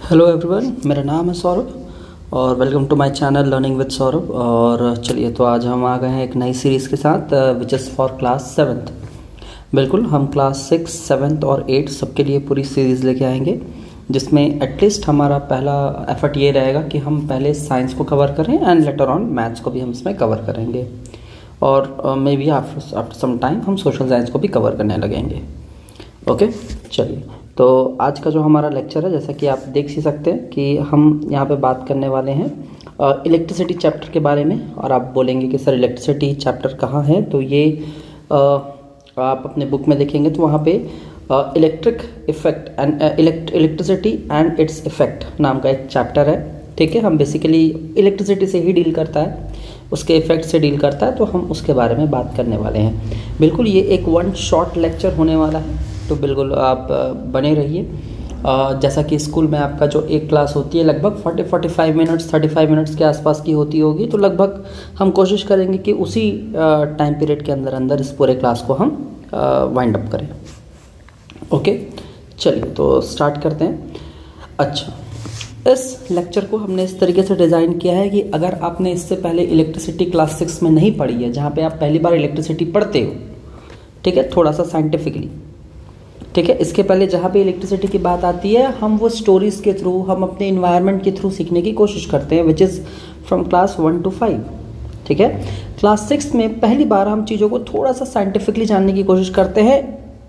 Hello everyone, मेरा नाम है सौरभ और welcome to my channel learning with Saurabh. और चलिए, तो आज हम आ गए हैं एक नई सीरीज़ के साथ which is for class 7th। बिल्कुल, हम क्लास 6, 7th और 8 सबके लिए पूरी सीरीज़ लेके आएंगे, जिसमें एटलीस्ट हमारा पहला एफर्ट ये रहेगा कि हम पहले साइंस को कवर करें एंड लेटर ऑन मैथ्स को भी हम इसमें कवर करेंगे। और maybe after some time हम सोशल साइंस को भी कवर करने लगेंगे। ओके, चलिए, तो आज का जो हमारा लेक्चर है, जैसा कि आप देख ही सकते हैं कि हम यहाँ पे बात करने वाले हैं इलेक्ट्रिसिटी चैप्टर के बारे में। और आप बोलेंगे कि सर इलेक्ट्रिसिटी चैप्टर कहाँ है, तो ये आप अपने बुक में देखेंगे तो वहाँ पे electric effect and electricity and its effect नाम का एक चैप्टर है। ठीक है, हम बेसिकली इलेक्ट्रिसिटी से ही डील करता है, उसके इफेक्ट से डील करता है, तो हम उसके बारे में बात करने वाले हैं। बिल्कुल, ये एक वन शॉट लेक्चर होने वाला है, तो बिल्कुल आप बने रहिए। जैसा कि स्कूल में आपका जो एक क्लास होती है लगभग 40-45 मिनट्स 35 मिनट्स के आसपास की होती होगी, तो लगभग हम कोशिश करेंगे कि उसी टाइम पीरियड के अंदर इस पूरे क्लास को हम वाइंड अप करें। ओके, चलिए तो स्टार्ट करते हैं। अच्छा, इस लेक्चर को हमने इस तरीके से डिज़ाइन किया है कि अगर आपने इससे पहले इलेक्ट्रिसिटी क्लास 6 में नहीं पढ़ी है, जहाँ पे आप पहली बार इलेक्ट्रिसिटी पढ़ते हो, ठीक है, थोड़ा सा साइंटिफिकली, ठीक है, इसके पहले जहाँ पे इलेक्ट्रिसिटी की बात आती है, हम वो स्टोरीज के थ्रू, हम अपने इन्वायरमेंट के थ्रू सीखने की कोशिश करते हैं, which is from class 1 to 5। ठीक है, क्लास 6 में पहली बार हम चीज़ों को थोड़ा सा साइंटिफिकली जानने की कोशिश करते हैं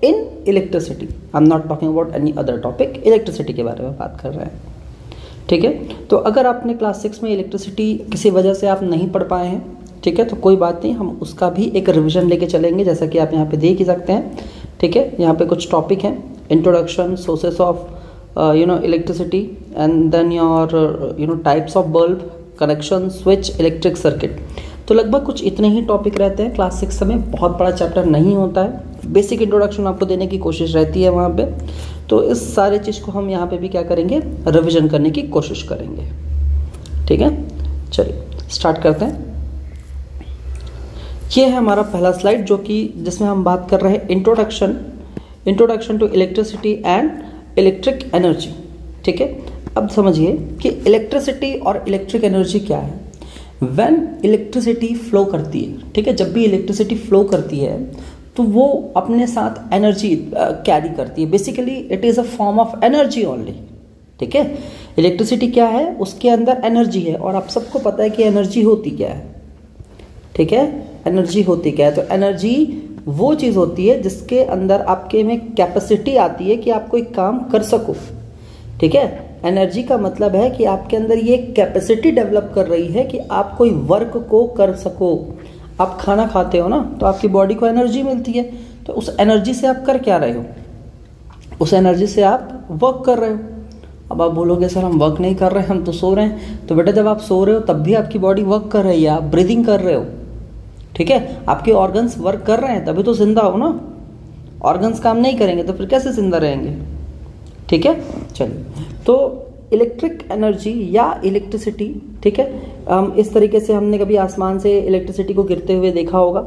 in electricity. I am not talking about any other topic, electricity के बारे में बात कर रहे हैं। ठीक है, तो अगर आपने क्लास 6 में इलेक्ट्रिसिटी किसी वजह से आप नहीं पढ़ पाए हैं, ठीक है, तो कोई बात नहीं, हम उसका भी एक रिविजन लेके चलेंगे, जैसा कि आप यहाँ पे देख ही सकते हैं। ठीक है, यहाँ पे कुछ टॉपिक हैं, introduction, sources of electricity, and then your types of bulb, connection, switch, electric circuit. तो लगभग कुछ इतने ही टॉपिक रहते हैं क्लास 6 में, बहुत बड़ा चैप्टर नहीं होता है, बेसिक इंट्रोडक्शन आपको देने की कोशिश रहती है वहाँ पे। तो इस सारे चीज़ को हम यहाँ पे भी क्या करेंगे, रिविजन करने की कोशिश करेंगे। ठीक है, चलिए स्टार्ट करते हैं। ये है हमारा पहला स्लाइड, जो कि जिसमें हम बात कर रहे हैं introduction to electricity and electric energy. ठीक है, अब समझिए कि इलेक्ट्रिसिटी और इलेक्ट्रिक एनर्जी क्या है। व्हेन इलेक्ट्रिसिटी फ्लो करती है, ठीक है, जब भी इलेक्ट्रिसिटी फ्लो करती है तो वो अपने साथ एनर्जी कैरी करती है। Basically it is a form of energy only. ठीक है, इलेक्ट्रिसिटी क्या है, उसके अंदर एनर्जी है, और आप सबको पता है कि एनर्जी होती क्या है। ठीक है, एनर्जी होती क्या है, तो एनर्जी वो चीज़ होती है जिसके अंदर आपके में कैपेसिटी आती है कि आप कोई काम कर सको। ठीक है, एनर्जी का मतलब है कि आपके अंदर ये कैपेसिटी डेवलप कर रही है कि आप कोई वर्क को कर सको। आप खाना खाते हो ना, तो आपकी बॉडी को एनर्जी मिलती है, तो उस एनर्जी से आप कर क्या रहे हो, उस एनर्जी से आप वर्क कर रहे हो। अब आप बोलोगे सर हम वर्क नहीं कर रहे हैं, हम तो सो रहे हैं। तो बेटा, जब आप सो रहे हो तब भी आपकी बॉडी वर्क कर रही है, आप ब्रीदिंग कर रहे हो। ठीक है, आपके ऑर्गन्स वर्क कर रहे हैं, तभी तो जिंदा हो ना। ऑर्गन्स काम नहीं करेंगे तो फिर कैसे जिंदा रहेंगे। ठीक है, चलिए, तो इलेक्ट्रिक एनर्जी या इलेक्ट्रिसिटी, ठीक है, इस तरीके से हमने कभी आसमान से इलेक्ट्रिसिटी को गिरते हुए देखा होगा।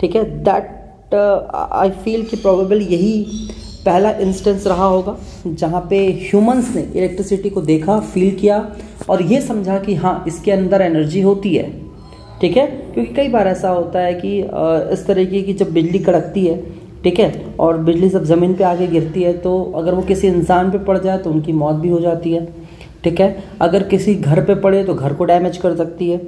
ठीक है, दैट आई फील कि प्रोबेबल यही पहला इंस्टेंस रहा होगा जहाँ पे ह्यूमंस ने इलेक्ट्रिसिटी को देखा, फील किया और ये समझा कि हाँ, इसके अंदर एनर्जी होती है। ठीक है, क्योंकि कई बार ऐसा होता है कि इस तरीके की जब बिजली कड़कती है, ठीक है, और बिजली जब ज़मीन पे आके गिरती है, तो अगर वो किसी इंसान पे पड़ जाए तो उनकी मौत भी हो जाती है। ठीक है, अगर किसी घर पे पड़े तो घर को डैमेज कर सकती है।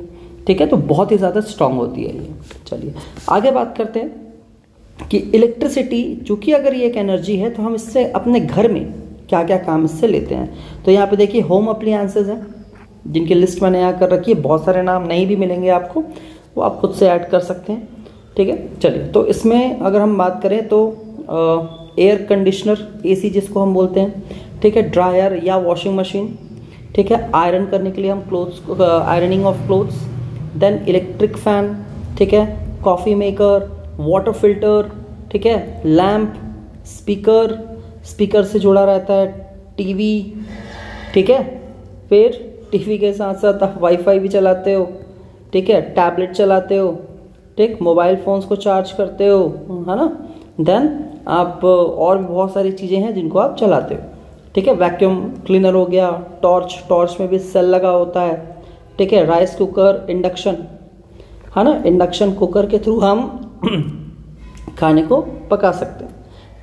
ठीक है, तो बहुत ही ज़्यादा स्ट्रांग होती है ये। चलिए आगे बात करते हैं कि इलेक्ट्रिसिटी, चूँकि अगर ये एक एनर्जी है, तो हम इससे अपने घर में क्या क्या काम इससे लेते हैं। तो यहाँ पे देखिए होम अप्लायंसेज हैं, जिनकी लिस्ट मैंने यहाँ कर रखी है। बहुत सारे नाम नहीं भी मिलेंगे आपको, वो आप खुद से ऐड कर सकते हैं। ठीक है, चलिए, तो इसमें अगर हम बात करें तो एयर कंडीशनर, एसी जिसको हम बोलते हैं, ठीक है, ड्रायर या वॉशिंग मशीन, ठीक है, आयरन करने के लिए हम clothes, ironing of clothes, then electric fan, ठीक है, कॉफ़ी मेकर, वाटर फिल्टर, ठीक है, लैम्प, स्पीकर से जुड़ा रहता है टीवी। ठीक है, फिर टीवी के साथ साथ आप वाईफाई भी चलाते हो। ठीक है, टैबलेट चलाते हो, ठीक, मोबाइल फ़ोन्स को चार्ज करते हो, है ना। देन आप और भी बहुत सारी चीज़ें हैं जिनको आप चलाते हो। ठीक है। वैक्यूम क्लीनर हो गया, टॉर्च में भी सेल लगा होता है, ठीक है। राइस कुकर, इंडक्शन, है ना, इंडक्शन कुकर के थ्रू हम खाने को पका सकते हैं,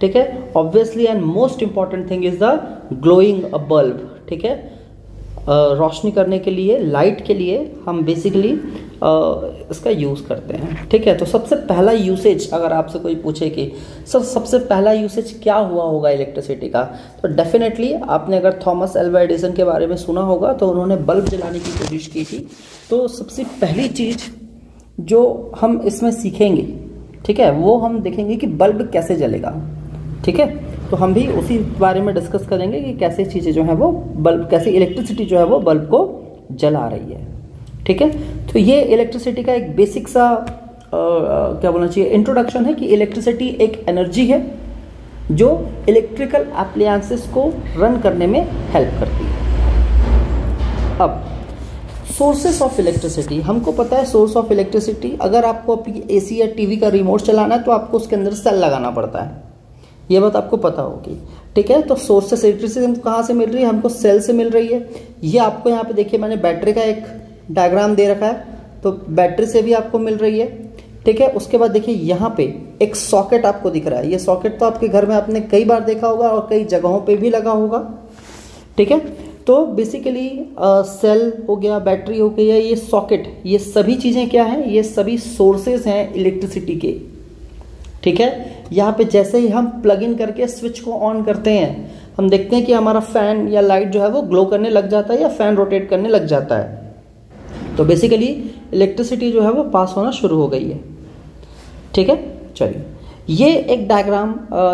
ठीक है। Obviously and most important thing is the glowing a bulb, ठीक है। रोशनी करने के लिए, लाइट के लिए हम बेसिकली इसका यूज़ करते हैं, ठीक है। तो सबसे पहला यूसेज अगर आपसे कोई पूछे कि सबसे पहला यूसेज क्या हुआ होगा इलेक्ट्रिसिटी का, तो डेफिनेटली आपने अगर थॉमस एल्वा एडिसन के बारे में सुना होगा तो उन्होंने बल्ब जलाने की कोशिश की थी। तो सबसे पहली चीज़ जो हम इसमें सीखेंगे, ठीक है, वो हम देखेंगे कि बल्ब कैसे जलेगा, ठीक है। तो हम भी उसी बारे में डिस्कस करेंगे कि कैसे चीज़ें जो है वो बल्ब, कैसे इलेक्ट्रिसिटी जो है वो बल्ब को जला रही है, ठीक है। तो ये इलेक्ट्रिसिटी का एक बेसिक सा क्या बोलना चाहिए, इंट्रोडक्शन है कि इलेक्ट्रिसिटी एक एनर्जी है जो इलेक्ट्रिकल एप्लायंसेस को रन करने में हेल्प करती है। अब सोर्सेस ऑफ इलेक्ट्रिसिटी, हमको पता है सोर्स ऑफ इलेक्ट्रिसिटी, अगर आपको एसी या टीवी का रिमोट चलाना है तो आपको उसके अंदर सेल लगाना पड़ता है, ये बात आपको पता होगी, ठीक है। तो सोर्सेस इलेक्ट्रिसिटी हमको कहाँ से मिल रही है, हमको सेल से मिल रही है। ये आपको यहाँ पे देखिए मैंने बैटरी का एक डायग्राम दे रखा है, तो बैटरी से भी आपको मिल रही है, ठीक है। उसके बाद देखिए यहाँ पे एक सॉकेट आपको दिख रहा है, ये सॉकेट तो आपके घर में आपने कई बार देखा होगा और कई जगहों पे भी लगा होगा, ठीक है। तो बेसिकली सेल हो गया, बैटरी हो गई, ये सॉकेट, ये सभी चीज़ें क्या हैं, ये सभी सोर्सेज हैं इलेक्ट्रिसिटी के, ठीक है। यहाँ पे जैसे ही हम प्लग इन करके स्विच को ऑन करते हैं, हम देखते हैं कि हमारा फैन या लाइट जो है वो ग्लो करने लग जाता है या फैन रोटेट करने लग जाता है। तो बेसिकली इलेक्ट्रिसिटी जो है वो पास होना शुरू हो गई है, ठीक है। चलिए, ये एक डायग्राम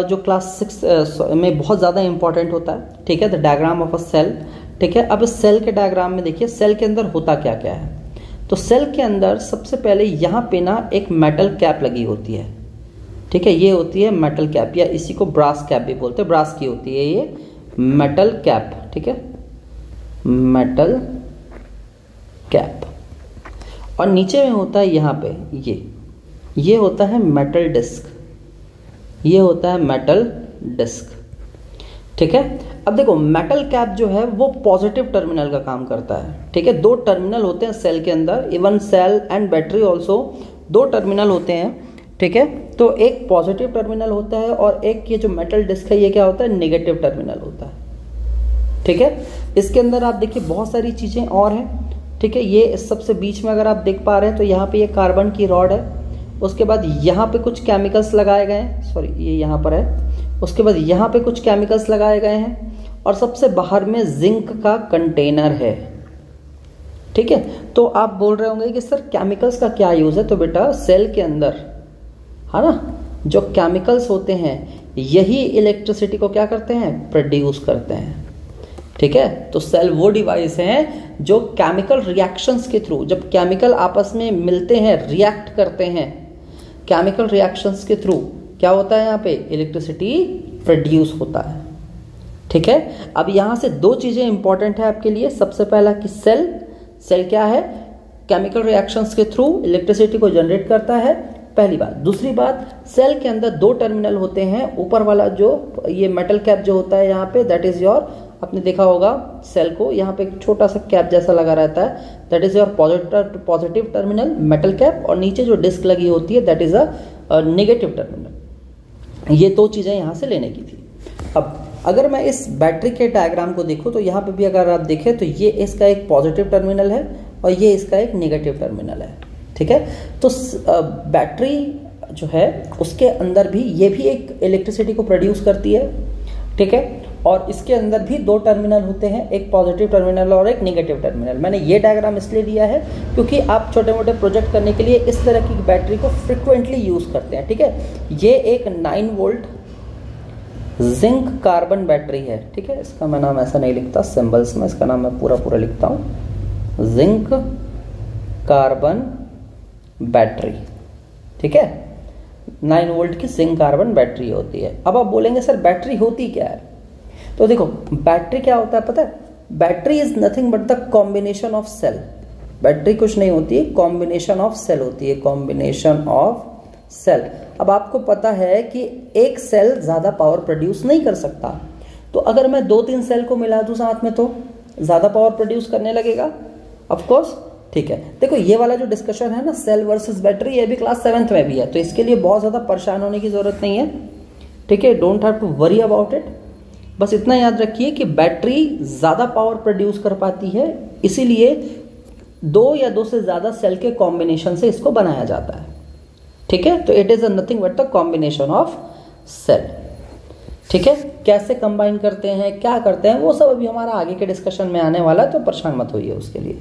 जो क्लास 6 में बहुत ज़्यादा इंपॉर्टेंट होता है, ठीक है, the diagram of a cell, ठीक है। अब इस सेल के डायग्राम में देखिए सेल के अंदर होता क्या क्या है। तो सेल के अंदर सबसे पहले यहाँ पे ना एक मेटल कैप लगी होती है, ठीक है, ये होती है मेटल कैप, या इसी को ब्रास कैप भी बोलते हैं, ब्रास की होती है ये मेटल कैप, ठीक है, मेटल कैप। और नीचे में होता है यहाँ पे ये होता है मेटल डिस्क, ये होता है मेटल डिस्क, ठीक है। अब देखो मेटल कैप जो है वो पॉजिटिव टर्मिनल का काम करता है, ठीक है। 2 टर्मिनल होते हैं सेल के अंदर, even cell and battery also 2 terminal होते हैं, ठीक है। तो एक पॉजिटिव टर्मिनल होता है और एक ये जो मेटल डिस्क है ये क्या होता है, नेगेटिव टर्मिनल होता है, ठीक है। इसके अंदर आप देखिए बहुत सारी चीज़ें और हैं, ठीक है। ये इस सबसे बीच में अगर आप देख पा रहे हैं तो यहाँ पे ये कार्बन की रॉड है, उसके बाद यहाँ पे कुछ केमिकल्स लगाए गए हैं, सॉरी ये यहाँ पर है, उसके बाद यहाँ पे कुछ केमिकल्स लगाए गए हैं और सबसे बाहर में जिंक का कंटेनर है, ठीक है। तो आप बोल रहे होंगे कि सर केमिकल्स का क्या यूज़ है, तो बेटा सेल के अंदर, है ना, जो केमिकल्स होते हैं यही इलेक्ट्रिसिटी को क्या करते हैं, प्रोड्यूस करते हैं, ठीक है। तो सेल वो डिवाइस हैं जो केमिकल रिएक्शंस के थ्रू, जब केमिकल आपस में मिलते हैं, रिएक्ट करते हैं, केमिकल रिएक्शंस के थ्रू क्या होता है, यहाँ पे इलेक्ट्रिसिटी प्रोड्यूस होता है, ठीक है। अब यहाँ से 2 चीज़ें इंपॉर्टेंट है आपके लिए। सबसे पहला कि सेल क्या है, केमिकल रिएक्शंस के थ्रू इलेक्ट्रिसिटी को जनरेट करता है, पहली बात। दूसरी बात, सेल के अंदर 2 टर्मिनल होते हैं, ऊपर वाला जो ये मेटल कैप जो होता है यहाँ पे, दैट इज योर, आपने देखा होगा सेल को यहाँ पे एक छोटा सा कैप जैसा लगा रहता है, that is your positive terminal metal cap, और नीचे जो डिस्क लगी होती है that is a negative terminal. ये 2 चीज़ें यहाँ से लेने की थी। अब अगर मैं इस बैटरी के डायग्राम को देखूँ तो यहाँ पे भी अगर आप देखें तो ये इसका एक पॉजिटिव टर्मिनल है और ये इसका एक नेगेटिव टर्मिनल है, ठीक है। तो बैटरी जो है उसके अंदर भी ये भी एक इलेक्ट्रिसिटी को प्रोड्यूस करती है, ठीक है। और इसके अंदर भी 2 टर्मिनल होते हैं, एक पॉजिटिव टर्मिनल और एक नेगेटिव टर्मिनल। मैंने ये डायग्राम इसलिए लिया है क्योंकि आप छोटे मोटे प्रोजेक्ट करने के लिए इस तरह की बैटरी को फ्रिक्वेंटली यूज़ करते हैं, ठीक है। ये एक 9 वोल्ट जिंक कार्बन बैटरी है, ठीक है। इसका मैं नाम ऐसा नहीं लिखता सिंबल्स में, इसका नाम मैं पूरा लिखता हूँ, जिंक कार्बन बैटरी, ठीक है। 9 वोल्ट की जिंक कार्बन बैटरी होती है। अब आप बोलेंगे सर बैटरी होती क्या है, तो देखो बैटरी क्या होता है पता है, battery is nothing but the combination of cell. Battery कुछ नहीं होती है, कॉम्बिनेशन ऑफ सेल होती है, कॉम्बिनेशन ऑफ सेल। अब आपको पता है कि एक सेल ज्यादा पावर प्रोड्यूस नहीं कर सकता, तो तो अगर मैं 2-3 सेल को मिला दूं साथ में तो ज़्यादा पावर प्रोड्यूस करने लगेगा, ऑफ कोर्स। ठीक है, देखो ये वाला जो डिस्कशन है ना सेल वर्सेस बैटरी, ये भी क्लास 7th में भी है, तो इसके लिए बहुत ज़्यादा परेशान होने की ज़रूरत नहीं है। ठीक है, don't have to worry about it. बस इतना याद रखिए कि बैटरी ज़्यादा पावर प्रोड्यूस कर पाती है, इसीलिए 2 या 2 से ज़्यादा सेल के कॉम्बिनेशन से इसको बनाया जाता है। ठीक है, तो it is nothing but the combination of cell. ठीक है, कैसे कंबाइन करते हैं, क्या करते हैं, वो सब अभी हमारा आगे के डिस्कशन में आने वाला है, तो परेशान मत होइए उसके लिए।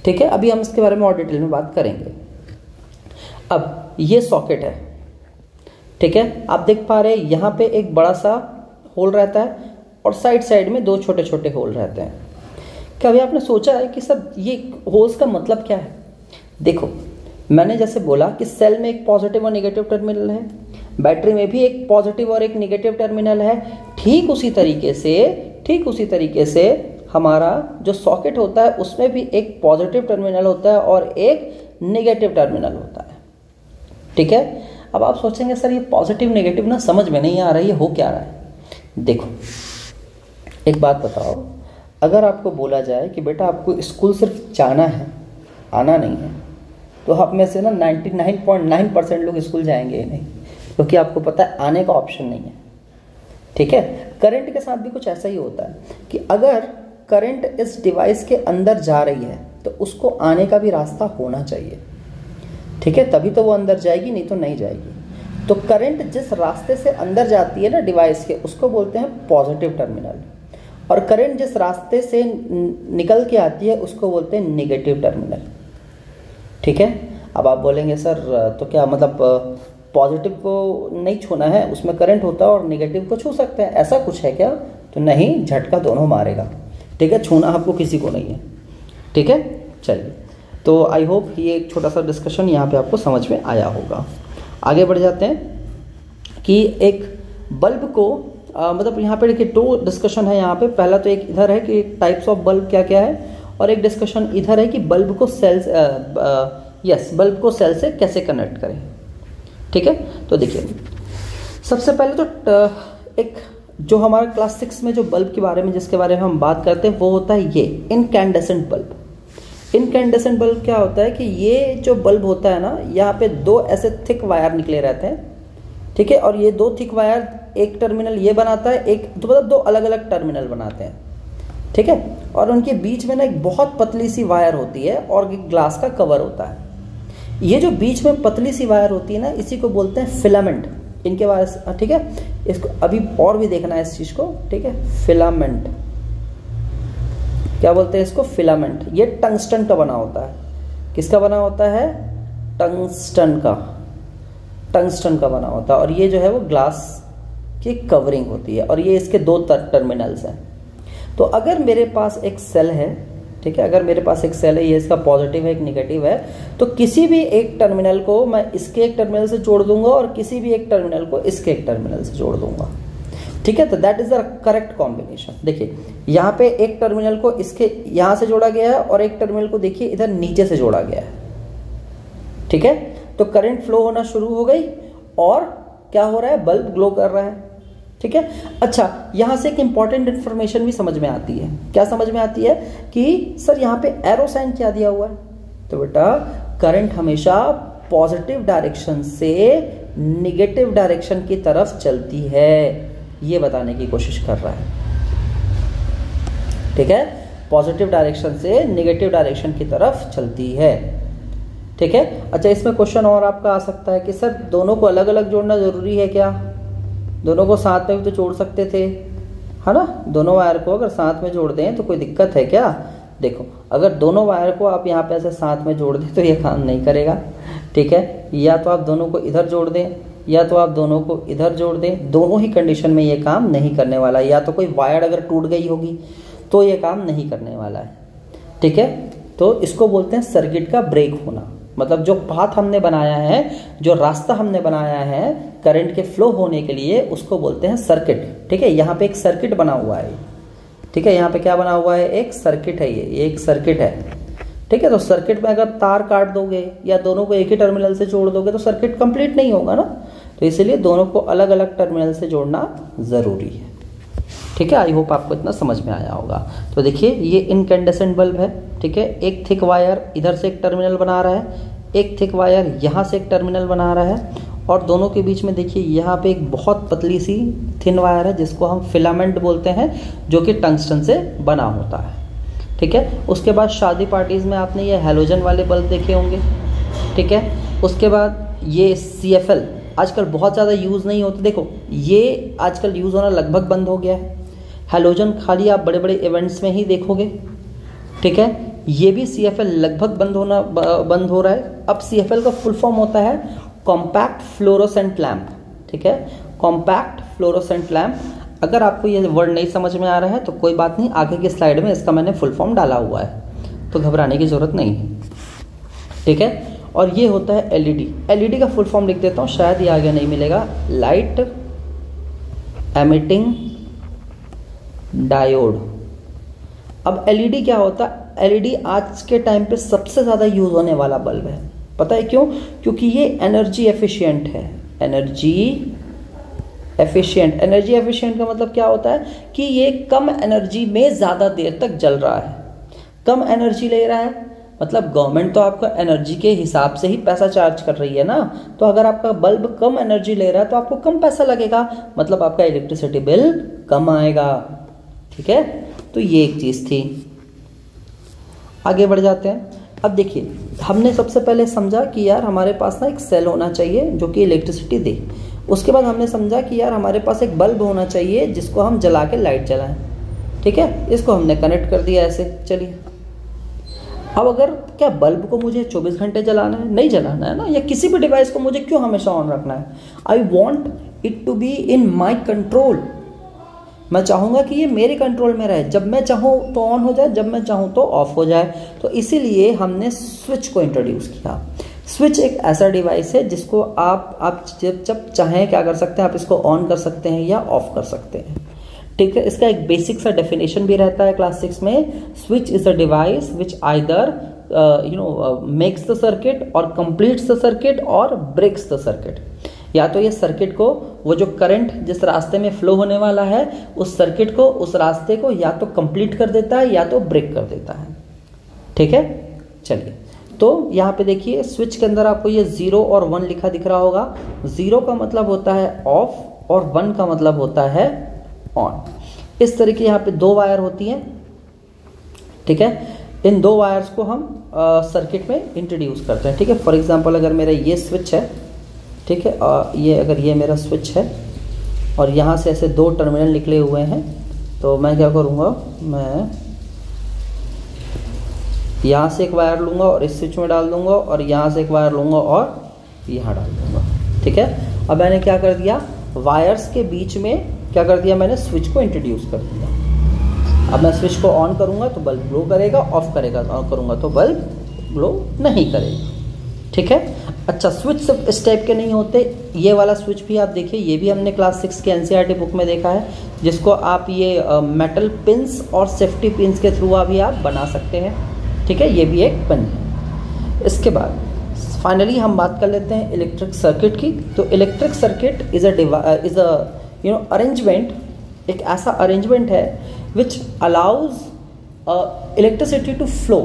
ठीक है, अभी हम इसके बारे में और डिटेल में बात करेंगे। अब ये सॉकेट है, ठीक है, आप देख पा रहे हैं यहाँ पे एक बड़ा सा होल रहता है और साइड साइड में 2 छोटे छोटे होल रहते हैं। कभी आपने सोचा है कि सर ये होल्स का मतलब क्या है? देखो, मैंने जैसे बोला कि सेल में एक पॉजिटिव और नेगेटिव टर्मिनल है, बैटरी में भी एक पॉजिटिव और एक नेगेटिव टर्मिनल है। ठीक उसी तरीके से हमारा जो सॉकेट होता है उसमें भी एक पॉजिटिव टर्मिनल होता है और एक नेगेटिव टर्मिनल होता है। ठीक है, अब आप सोचेंगे सर ये पॉजिटिव नेगेटिव ना समझ में नहीं आ रहा है, ये हो क्या रहा है? देखो, एक बात बताओ, अगर आपको बोला जाए कि बेटा आपको स्कूल सिर्फ जाना है, आना नहीं है, तो आप में से ना 99.9% लोग स्कूल जाएंगे ही नहीं, क्योंकि आपको पता है आने का ऑप्शन नहीं है। ठीक है, करंट के साथ भी कुछ ऐसा ही होता है कि अगर करंट इस डिवाइस के अंदर जा रही है तो उसको आने का भी रास्ता होना चाहिए। ठीक है, तभी तो वो अंदर जाएगी, नहीं तो नहीं जाएगी। तो करंट जिस रास्ते से अंदर जाती है ना डिवाइस के, उसको बोलते हैं पॉजिटिव टर्मिनल, और करंट जिस रास्ते से निकल के आती है उसको बोलते हैं नेगेटिव टर्मिनल। ठीक है, अब आप बोलेंगे सर तो क्या मतलब पॉजिटिव को नहीं छूना है, उसमें करंट होता है और नेगेटिव को छू सकते हैं, ऐसा कुछ है क्या? तो नहीं, झटका दोनों मारेगा। ठीक है, छूना आपको किसी को नहीं है। ठीक है, चलिए, तो आई होप ये एक छोटा सा डिस्कशन यहाँ पे आपको समझ में आया होगा। आगे बढ़ जाते हैं कि एक बल्ब को मतलब यहाँ पे देखिए 2 डिस्कशन है यहाँ पे। पहला तो एक इधर है कि टाइप्स ऑफ बल्ब क्या क्या है, और एक डिस्कशन इधर है कि बल्ब को बल्ब को सेल से कैसे कनेक्ट करें। ठीक है, तो देखिए सबसे पहले तो एक जो हमारा क्लास 6 में जो बल्ब के बारे में जिसके बारे में हम बात करते हैं वो होता है ये इनकैंडेसेंट बल्ब। इनकैंडेसेंट बल्ब क्या होता है कि ये जो बल्ब होता है ना, यहाँ पे 2 ऐसे थिक वायर निकले रहते हैं। ठीक है, और ये 2 थिक वायर एक टर्मिनल ये बनाता है, एक तो मतलब 2 अलग अलग टर्मिनल बनाते हैं। ठीक है, और उनके बीच में ना एक बहुत पतली सी वायर होती है और ग्लास का कवर होता है। ये जो बीच में पतली सी वायर होती है ना, इसी को बोलते हैं फिलामेंट। इनके बारे में ठीक है, इसको अभी और भी देखना है इस चीज को। ठीक है, फिलामेंट क्या बोलते हैं इसको? फिलामेंट। ये टंगस्टन का बना होता है। किसका बना होता है? टंगस्टन का बना होता है, और ये जो है वो ग्लास की कवरिंग होती है, और ये इसके 2 टर्मिनल्स हैं। तो अगर मेरे पास एक सेल है, ठीक है, अगर मेरे पास एक सेल है, ये इसका पॉजिटिव है, एक नेगेटिव है, तो किसी भी एक टर्मिनल को मैं इसके एक टर्मिनल से जोड़ दूंगा और किसी भी एक टर्मिनल को इसके एक टर्मिनल से जोड़ दूंगा। ठीक है, तो that is the correct combination. देखिए यहाँ पे एक टर्मिनल को इसके यहाँ से जोड़ा गया है और एक टर्मिनल को देखिए इधर नीचे से जोड़ा गया है। ठीक है, तो करंट फ्लो होना शुरू हो गई और क्या हो रहा है? बल्ब ग्लो कर रहा है। ठीक है, अच्छा, यहां से एक इंपॉर्टेंट इंफॉर्मेशन भी समझ में आती है। क्या समझ में आती है? कि सर यहाँ पे एरो साइन क्या दिया हुआ है? तो बेटा करंट हमेशा पॉजिटिव डायरेक्शन से निगेटिव डायरेक्शन की तरफ चलती है, ये बताने की कोशिश कर रहा है। ठीक है, पॉजिटिव डायरेक्शन से निगेटिव डायरेक्शन की तरफ चलती है। ठीक है, अच्छा, इसमें क्वेश्चन और आपका आ सकता है कि सर दोनों को अलग अलग जोड़ना जरूरी है क्या? दोनों को साथ में भी तो जोड़ सकते थे, है ना? दोनों वायर को अगर साथ में जोड़ दें तो कोई दिक्कत है क्या? देखो, अगर दोनों वायर को आप यहाँ पे ऐसे साथ में जोड़ दें तो ये काम नहीं करेगा। ठीक है, या तो आप दोनों को इधर जोड़ दें या तो आप दोनों को इधर जोड़ दें, दोनों ही कंडीशन में ये काम नहीं करने वाला है। या तो कोई वायर अगर टूट गई होगी तो ये काम नहीं करने वाला है। ठीक है, तो इसको बोलते हैं सर्किट का ब्रेक होना। मतलब जो पाथ हमने बनाया है, जो रास्ता हमने बनाया है करंट के फ्लो होने के लिए, उसको बोलते हैं सर्किट। ठीक है, यहाँ पे एक सर्किट बना हुआ है। ठीक है, यहाँ पे क्या बना हुआ है? एक सर्किट है। ये एक सर्किट है। ठीक है, तो सर्किट में अगर तार काट दोगे या दोनों को एक ही टर्मिनल से जोड़ दोगे तो सर्किट कंप्लीट नहीं होगा ना। तो इसलिए दोनों को अलग अलग टर्मिनल से जोड़ना जरूरी है। ठीक है, आई होप आपको इतना समझ में आया होगा। तो देखिए ये इनकैंडेसेंट बल्ब है, ठीक है, एक थिक वायर इधर से एक टर्मिनल बना रहा है, एक थिक वायर यहाँ से एक टर्मिनल बना रहा है, और दोनों के बीच में देखिए यहाँ पे एक बहुत पतली सी थिन वायर है जिसको हम फिलामेंट बोलते हैं, जो कि टंगस्टन से बना होता है, ठीक है। उसके बाद शादी पार्टीज़ में आपने ये हैलोजन वाले बल्ब देखे होंगे, ठीक है। उसके बाद ये CFL आजकल बहुत ज़्यादा यूज़ नहीं होते, देखो ये आजकल यूज़ होना लगभग बंद हो गया है। हैलोजन खाली आप बड़े बड़े इवेंट्स में ही देखोगे, ठीक है। ये भी CFL लगभग बंद हो रहा है। अब CFL का फुल फॉर्म होता है कॉम्पैक्ट फ्लोरोसेंट लैम्प, ठीक है, कॉम्पैक्ट फ्लोरोसेंट लैम्प। अगर आपको ये वर्ड नहीं समझ में आ रहा है तो कोई बात नहीं, आगे की स्लाइड में इसका मैंने फुल फॉर्म डाला हुआ है, तो घबराने की ज़रूरत नहीं है, ठीक है। और ये होता है LED का फुल फॉर्म लिख देता हूँ, शायद ये आगे नहीं मिलेगा, लाइट एमिटिंग डायोड। अब LED क्या होता है? LED आज के टाइम पे सबसे ज़्यादा यूज़ होने वाला बल्ब है। पता है क्यों? क्योंकि ये एनर्जी एफिशिएंट है। एनर्जी एफिशिएंट का मतलब क्या होता है कि ये कम एनर्जी में ज़्यादा देर तक जल रहा है, कम एनर्जी ले रहा है। मतलब गवर्नमेंट तो आपका एनर्जी के हिसाब से ही पैसा चार्ज कर रही है ना, तो अगर आपका बल्ब कम एनर्जी ले रहा है तो आपको कम पैसा लगेगा, मतलब आपका इलेक्ट्रिसिटी बिल कम आएगा, ठीक है। तो ये एक चीज़ थी। आगे बढ़ जाते हैं। अब देखिए हमने सबसे पहले समझा कि यार हमारे पास ना एक सेल होना चाहिए जो कि इलेक्ट्रिसिटी दे। उसके बाद हमने समझा कि यार हमारे पास एक बल्ब होना चाहिए जिसको हम जला के लाइट जलाएं, ठीक है। इसको हमने कनेक्ट कर दिया ऐसे। चलिए अब अगर क्या बल्ब को मुझे 24 घंटे जलाना है? नहीं जलाना है ना, या किसी भी डिवाइस को मुझे क्यों हमेशा ऑन रखना है? I want it to be in my control. मैं चाहूँगा कि ये मेरे कंट्रोल में रहे, जब मैं चाहूँ तो ऑन हो जाए, जब मैं चाहूँ तो ऑफ हो जाए। तो इसीलिए हमने स्विच को इंट्रोड्यूस किया। स्विच एक ऐसा डिवाइस है जिसको आप जब चाहें क्या कर सकते हैं, आप इसको ऑन कर सकते हैं या ऑफ कर सकते हैं, ठीक है। इसका एक बेसिक सा डेफिनेशन भी रहता है क्लास 6 में। Switch is a device which either makes the circuit और कंप्लीट्स द सर्किट और ब्रेक्स द सर्किट। या तो ये सर्किट को, वो जो करंट जिस रास्ते में फ्लो होने वाला है उस सर्किट को, उस रास्ते को या तो कंप्लीट कर देता है या तो ब्रेक कर देता है, ठीक है। चलिए तो यहाँ पे देखिए स्विच के अंदर आपको ये 0 और 1 लिखा दिख रहा होगा। 0 का मतलब होता है ऑफ और 1 का मतलब होता है ऑन। इस तरह की यहाँ पे 2 वायर होती हैं, ठीक है। इन 2 वायर्स को हम सर्किट में इंट्रोड्यूस करते हैं, ठीक है। फॉर एग्जांपल अगर मेरा ये स्विच है, ठीक है, अगर ये मेरा स्विच है और यहाँ से ऐसे 2 टर्मिनल निकले हुए हैं, तो मैं क्या करूँगा, मैं यहाँ से एक वायर लूँगा और इस स्विच में डाल दूँगा, और यहाँ से एक वायर लूँगा और यहाँ डाल दूँगा, ठीक है। अब मैंने क्या कर दिया, वायर्स के बीच में क्या कर दिया, मैंने स्विच को इंट्रोड्यूस कर दिया। अब मैं स्विच को ऑन करूँगा तो बल्ब ग्लो करेगा, ऑफ करेगा ऑन करूँगा तो बल्ब ग्लो नहीं करेगा, ठीक है। अच्छा, स्विच सब इस टाइप के नहीं होते। ये वाला स्विच भी आप देखिए, ये भी हमने क्लास 6 के NCERT बुक में देखा है, जिसको आप ये मेटल पिंस और सेफ्टी पिंस के थ्रू भी आप बना सकते हैं, ठीक है। ये भी एक पिन है। इसके बाद फाइनली हम बात कर लेते हैं इलेक्ट्रिक सर्किट की। तो electric circuit is a arrangement, एक ऐसा अरेंजमेंट है which allows electricity to flow,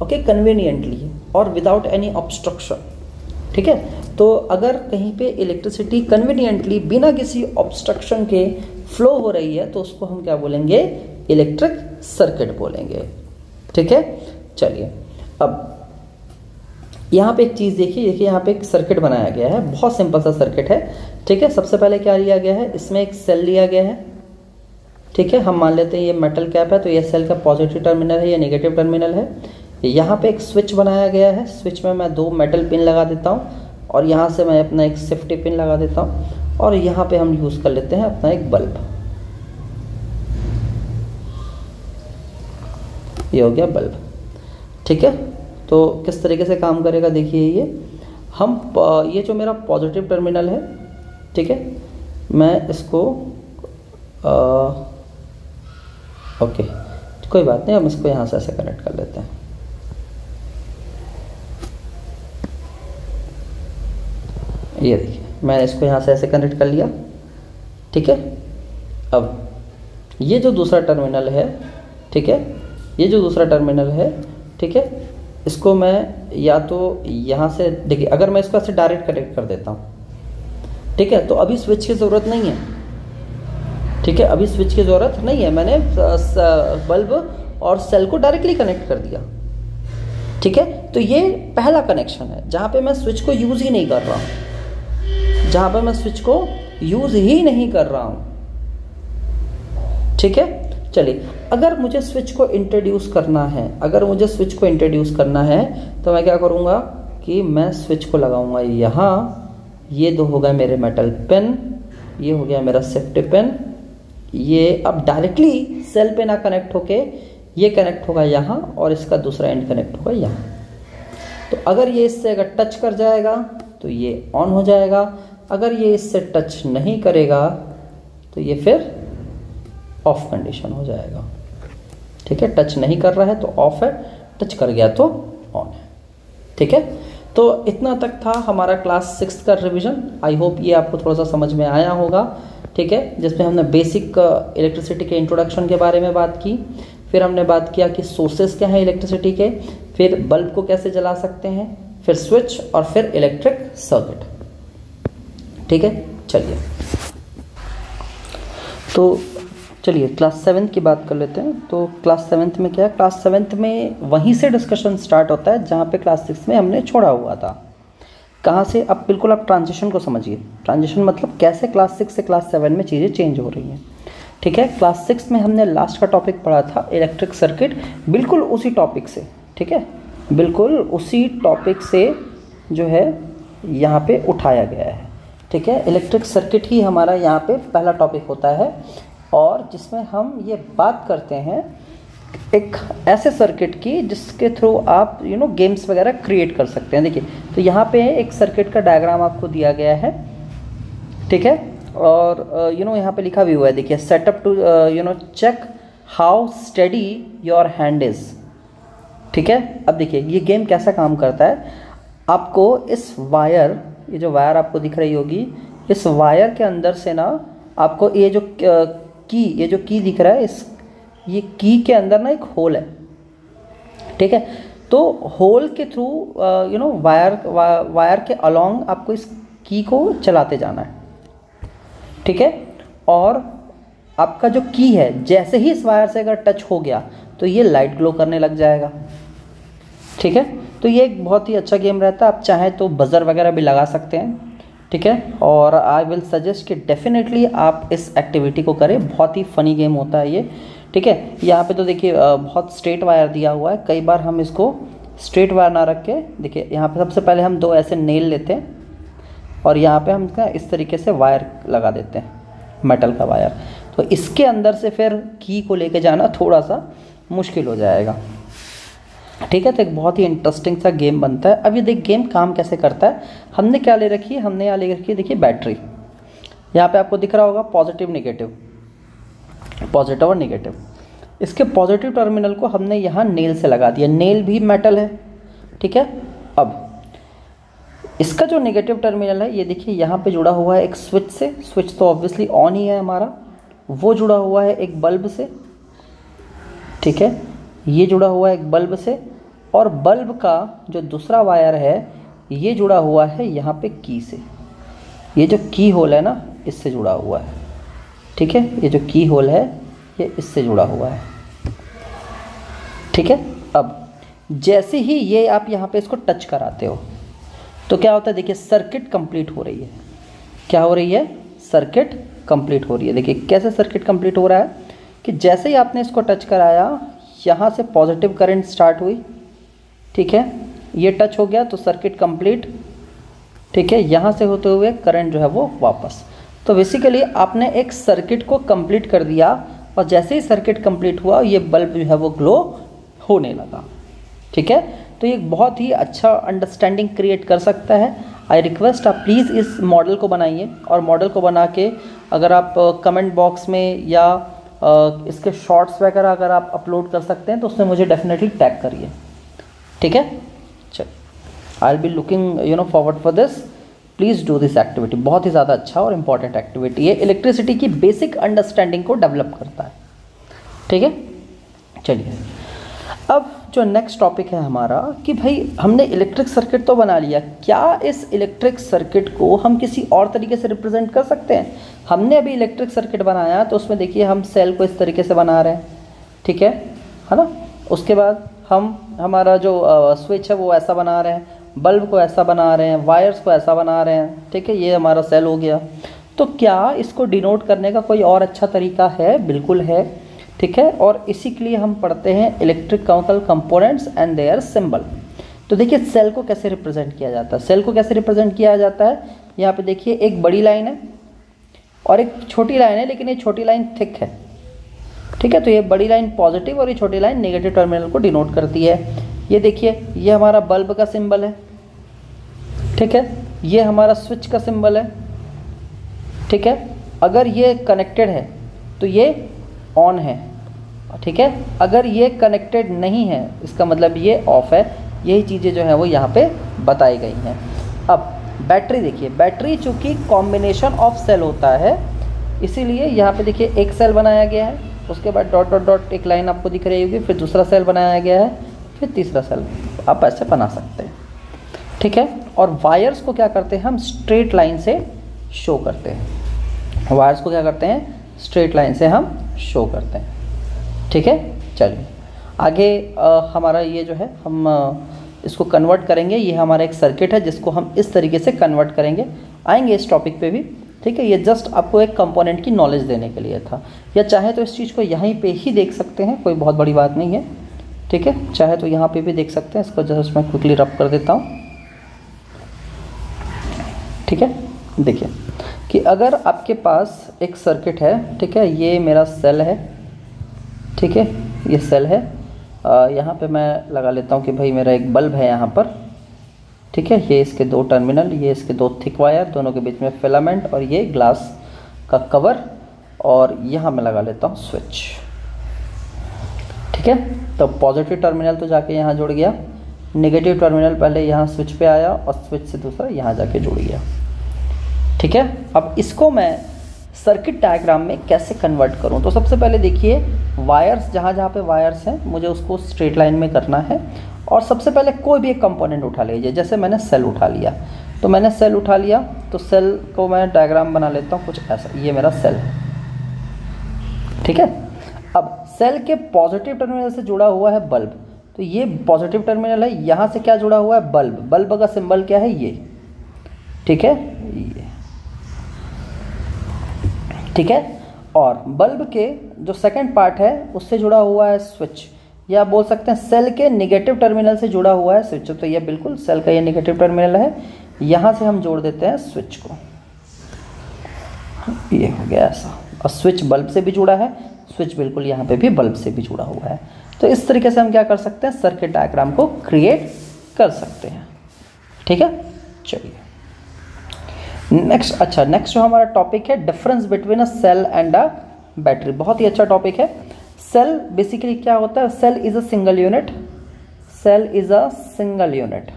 okay, conveniently और विदाउट एनी ऑब्स्ट्रक्शन, ठीक है। तो अगर कहीं पे इलेक्ट्रिसिटी कन्वीनियंटली बिना किसी ऑब्स्ट्रक्शन के फ्लो हो रही है तो उसको हम क्या बोलेंगे, इलेक्ट्रिक सर्किट बोलेंगे, ठीक है। चलिए अब यहाँ पे एक चीज़ देखिए, यहाँ पे एक सर्किट बनाया गया है, बहुत सिंपल सा सर्किट है, ठीक है। सबसे पहले क्या लिया गया है, इसमें एक सेल लिया गया है, ठीक है। हम मान लेते हैं ये मेटल कैप है, तो ये सेल का पॉजिटिव टर्मिनल है, ये नेगेटिव टर्मिनल है। यहाँ पे एक स्विच बनाया गया है, स्विच में मैं 2 मेटल पिन लगा देता हूँ और यहाँ से मैं अपना एक सेफ्टी पिन लगा देता हूँ, और यहाँ पे हम यूज़ कर लेते हैं अपना एक बल्ब। ये हो गया बल्ब, ठीक है। तो किस तरीके से काम करेगा देखिए, ये जो मेरा पॉजिटिव टर्मिनल है, ठीक है, मैं इसको ओके कोई बात नहीं, हम इसको यहाँ से ऐसे कनेक्ट कर लेते हैं। ये देखिए मैंने इसको यहाँ से ऐसे कनेक्ट कर लिया, ठीक है। अब ये जो दूसरा टर्मिनल है, ठीक है, ये जो दूसरा टर्मिनल है, ठीक है, इसको मैं या तो यहाँ से, देखिए अगर मैं इसको ऐसे डायरेक्ट कनेक्ट कर देता हूँ, ठीक है, तो अभी स्विच की ज़रूरत नहीं है, ठीक है, अभी स्विच की ज़रूरत नहीं है, मैंने बल्ब और सेल को डायरेक्टली कनेक्ट कर दिया, ठीक है। तो ये पहला कनेक्शन है जहाँ पे मैं स्विच को यूज़ ही नहीं कर रहा हूँ, जहाँ पे मैं स्विच को यूज़ ही नहीं कर रहा हूँ, ठीक है। चलिए, अगर मुझे स्विच को इंट्रोड्यूस करना है, अगर मुझे स्विच को इंट्रोड्यूस करना है तो मैं क्या करूँगा कि मैं स्विच को लगाऊंगा यहाँ, ये दो हो गए मेरे मेटल पिन, ये हो गया मेरा सेफ्टी पिन, ये अब डायरेक्टली सेल पे ना कनेक्ट होके ये कनेक्ट होगा यहाँ और इसका दूसरा एंड कनेक्ट होगा यहाँ। तो अगर ये इससे अगर टच कर जाएगा तो ये ऑन हो जाएगा, अगर ये इससे टच नहीं करेगा तो ये फिर ऑफ कंडीशन हो जाएगा, ठीक है। टच नहीं कर रहा है तो ऑफ है, टच कर गया तो ऑन है, ठीक है। तो इतना तक था हमारा क्लास 6 का रिवीजन। आई होप ये आपको थोड़ा सा समझ में आया होगा, ठीक है, जिसमें हमने बेसिक इलेक्ट्रिसिटी के इंट्रोडक्शन के बारे में बात की, फिर हमने बात किया कि सोर्सेस क्या हैं इलेक्ट्रिसिटी के, फिर बल्ब को कैसे जला सकते हैं, फिर स्विच और फिर इलेक्ट्रिक सर्किट, ठीक है। चलिए, तो चलिए क्लास 7 की बात कर लेते हैं। तो क्लास 7 में क्या है, क्लास 7 में वहीं से डिस्कशन स्टार्ट होता है जहाँ पे क्लास 6 में हमने छोड़ा हुआ था। कहाँ से, अब बिल्कुल आप ट्रांजिशन को समझिए। ट्रांजिशन मतलब कैसे क्लास 6 से क्लास 7 में चीज़ें चेंज हो रही हैं, ठीक है। क्लास 6 में हमने लास्ट का टॉपिक पढ़ा था इलेक्ट्रिक सर्किट, बिल्कुल उसी टॉपिक से, ठीक है, बिल्कुल उसी टॉपिक से जो है यहाँ पे उठाया गया है, ठीक है। इलेक्ट्रिक सर्किट ही हमारा यहाँ पे पहला टॉपिक होता है और जिसमें हम ये बात करते हैं एक ऐसे सर्किट की जिसके थ्रू आप गेम्स वगैरह क्रिएट कर सकते हैं। देखिए, तो यहाँ पे एक सर्किट का डायग्राम आपको दिया गया है, ठीक है, और यहाँ पे लिखा भी हुआ है, देखिए, setup to check how steady your hand is, ठीक है। अब देखिए ये गेम कैसा काम करता है, आपको इस वायर, ये जो वायर आपको दिख रही होगी, इस वायर के अंदर से ना आपको ये जो की दिख रहा है, ये की के अंदर ना एक होल है, ठीक है। तो होल के थ्रू वायर के अलोंग आपको इस की को चलाते जाना है, ठीक है। और आपका जो की है जैसे ही इस वायर से अगर टच हो गया तो ये लाइट ग्लो करने लग जाएगा, ठीक है। तो ये एक बहुत ही अच्छा गेम रहता है, आप चाहें तो बजर वगैरह भी लगा सकते हैं, ठीक है। और आई विल सजेस्ट कि डेफिनेटली आप इस एक्टिविटी को करें, बहुत ही फनी गेम होता है ये, ठीक है। यहाँ पे तो देखिए बहुत स्ट्रेट वायर दिया हुआ है, कई बार हम इसको स्ट्रेट वायर ना रख के, देखिए यहाँ पे सबसे पहले हम दो ऐसे नेल लेते हैं और यहाँ पे हम इस तरीके से वायर लगा देते हैं, मेटल का वायर। तो इसके अंदर से फिर की को लेके जाना थोड़ा सा मुश्किल हो जाएगा, ठीक है। तो एक बहुत ही इंटरेस्टिंग सा गेम बनता है। अब ये देख गेम काम कैसे करता है, हमने क्या ले रखी है, हमने यहाँ ले रखी है, देखिए बैटरी, यहाँ पे आपको दिख रहा होगा पॉजिटिव नेगेटिव, पॉजिटिव और नेगेटिव। इसके पॉजिटिव टर्मिनल को हमने यहाँ नेल से लगा दिया, नेल भी मेटल है, ठीक है। अब इसका जो नेगेटिव टर्मिनल है, ये देखिए यहाँ पे जुड़ा हुआ है एक स्विच से, स्विच तो ऑब्वियसली ऑन ही है हमारा, वो जुड़ा हुआ है एक बल्ब से, ठीक है, ये जुड़ा हुआ है एक बल्ब से, और बल्ब का जो दूसरा वायर है ये जुड़ा हुआ है यहाँ पे की से, ये जो की होल है ना इससे जुड़ा हुआ है, ठीक है, ये जो की होल है ये इससे जुड़ा हुआ है, ठीक है। अब जैसे ही ये आप यहाँ पे इसको टच कराते हो तो क्या होता है, देखिए सर्किट कंप्लीट हो रही है, क्या हो रही है, सर्किट कंप्लीट हो रही है। देखिए कैसे सर्किट कंप्लीट हो रहा है कि जैसे ही आपने इसको टच कराया यहाँ से पॉजिटिव करंट स्टार्ट हुई, ठीक है, ये टच हो गया तो सर्किट कंप्लीट, ठीक है, यहाँ से होते हुए करंट जो है वो वापस। तो बेसिकली आपने एक सर्किट को कंप्लीट कर दिया और जैसे ही सर्किट कंप्लीट हुआ ये बल्ब जो है वो ग्लो होने लगा, ठीक है। तो ये बहुत ही अच्छा अंडरस्टैंडिंग क्रिएट कर सकता है। आई रिक्वेस्ट आप प्लीज़ इस मॉडल को बनाइए और मॉडल को बना के अगर आप कमेंट बॉक्स में या इसके शॉर्ट्स वगैरह अगर आप अपलोड कर सकते हैं तो उसमें मुझे डेफिनेटली टैग करिए, ठीक है। चल, I will be looking forward for this, please do this activity, बहुत ही ज़्यादा अच्छा और इम्पॉर्टेंट एक्टिविटी है, इलेक्ट्रिसिटी की बेसिक अंडरस्टैंडिंग को डेवलप करता है। ठीक है। चलिए अब जो नेक्स्ट टॉपिक है हमारा कि भाई हमने इलेक्ट्रिक सर्किट तो बना लिया, क्या इस इलेक्ट्रिक सर्किट को हम किसी और तरीके से रिप्रेजेंट कर सकते हैं। हमने अभी इलेक्ट्रिक सर्किट बनाया तो उसमें देखिए हम सेल को इस तरीके से बना रहे हैं, ठीक है ना। उसके बाद हम हमारा जो स्विच है वो ऐसा बना रहे हैं, बल्ब को ऐसा बना रहे हैं, वायर्स को ऐसा बना रहे हैं, ठीक है। ये हमारा सेल हो गया। तो क्या इसको डिनोट करने का कोई और अच्छा तरीका है? बिल्कुल है, ठीक है। और इसी के लिए हम पढ़ते हैं electrical components and their symbol. तो देखिए सेल को कैसे रिप्रेजेंट किया जाता है। सेल को कैसे रिप्रेजेंट किया जाता है, यहाँ पे देखिए एक बड़ी लाइन है और एक छोटी लाइन है, लेकिन ये छोटी लाइन थिक है, ठीक है। तो ये बड़ी लाइन पॉजिटिव और ये छोटी लाइन नेगेटिव टर्मिनल को डिनोट करती है। ये देखिए ये हमारा बल्ब का सिंबल है, ठीक है। ये हमारा स्विच का सिंबल है, ठीक है। अगर ये कनेक्टेड है तो ये ऑन है, ठीक है। अगर ये कनेक्टेड नहीं है इसका मतलब ये ऑफ है। यही चीज़ें जो हैं वो यहाँ पे बताई गई हैं। अब बैटरी देखिए, बैटरी चूँकि कॉम्बिनेशन ऑफ सेल होता है इसीलिए यहाँ पे देखिए एक सेल बनाया गया है, उसके बाद डॉट डॉट डॉट एक लाइन आपको दिख रही होगी, फिर दूसरा सेल बनाया गया है, फिर तीसरा सेल। आप ऐसे बना सकते हैं, ठीक है। और वायर्स को क्या करते हैं हम स्ट्रेट लाइन से शो करते हैं। वायर्स को क्या करते हैं स्ट्रेट लाइन से हम शो करते हैं, ठीक है। चलिए आगे हमारा ये जो है हम इसको कन्वर्ट करेंगे। ये हमारा एक सर्किट है जिसको हम इस तरीके से कन्वर्ट करेंगे, आएंगे इस टॉपिक पे भी, ठीक है। ये जस्ट आपको एक कंपोनेंट की नॉलेज देने के लिए था, या चाहे तो इस चीज़ को यहीं पे ही देख सकते हैं, कोई बहुत बड़ी बात नहीं है, ठीक है। चाहे तो यहाँ पे भी देख सकते हैं। इसको जस्ट मैं क्विकली रब कर देता हूँ, ठीक है। देखिए कि अगर आपके पास एक सर्किट है, ठीक है, ये मेरा सेल है, ठीक है, ये सेल है। यहाँ पे मैं लगा लेता हूँ कि भाई मेरा एक बल्ब है यहाँ पर, ठीक है। ये इसके दो टर्मिनल, ये इसके दो थिक वायर, दोनों के बीच में फिलामेंट, और ये ग्लास का कवर, और यहाँ मैं लगा लेता हूँ स्विच, ठीक है। तो पॉजिटिव टर्मिनल तो जाके यहाँ जुड़ गया, नेगेटिव टर्मिनल पहले यहाँ स्विच पे आया और स्विच से दूसरा यहाँ जाके जुड़ गया, ठीक है। अब इसको मैं सर्किट डायग्राम में कैसे कन्वर्ट करूं, तो सबसे पहले देखिए वायर्स, जहाँ जहाँ पे वायर्स हैं मुझे उसको स्ट्रेट लाइन में करना है। और सबसे पहले कोई भी एक कंपोनेंट उठा लीजिए, जैसे मैंने सेल उठा लिया, तो मैंने सेल उठा लिया तो सेल को मैं डायग्राम बना लेता हूँ कुछ ऐसा। ये मेरा सेल है, ठीक है। अब सेल के पॉजिटिव टर्मिनल से जुड़ा हुआ है बल्ब, तो ये पॉजिटिव टर्मिनल है। यहाँ से क्या जुड़ा हुआ है बल्ब, बल्ब का सिंबल क्या है ये, ठीक है, ये, ठीक है। और बल्ब के जो सेकंड पार्ट है उससे जुड़ा हुआ है स्विच, या आप बोल सकते हैं सेल के नेगेटिव टर्मिनल से जुड़ा हुआ है स्विच। तो ये बिल्कुल सेल का ये नेगेटिव टर्मिनल है, यहाँ से हम जोड़ देते हैं स्विच को, ये हो गया ऐसा। और स्विच बल्ब से भी जुड़ा है, स्विच बिल्कुल यहाँ पे भी बल्ब से भी जुड़ा हुआ है। तो इस तरीके से हम क्या कर सकते हैं सर्किट डायग्राम को क्रिएट कर सकते हैं, ठीक है। चलिए नेक्स्ट, अच्छा नेक्स्ट जो हमारा टॉपिक है difference between a cell and a battery. बहुत ही अच्छा टॉपिक है। सेल बेसिकली क्या होता है, cell is a single unit, cell is a single unit,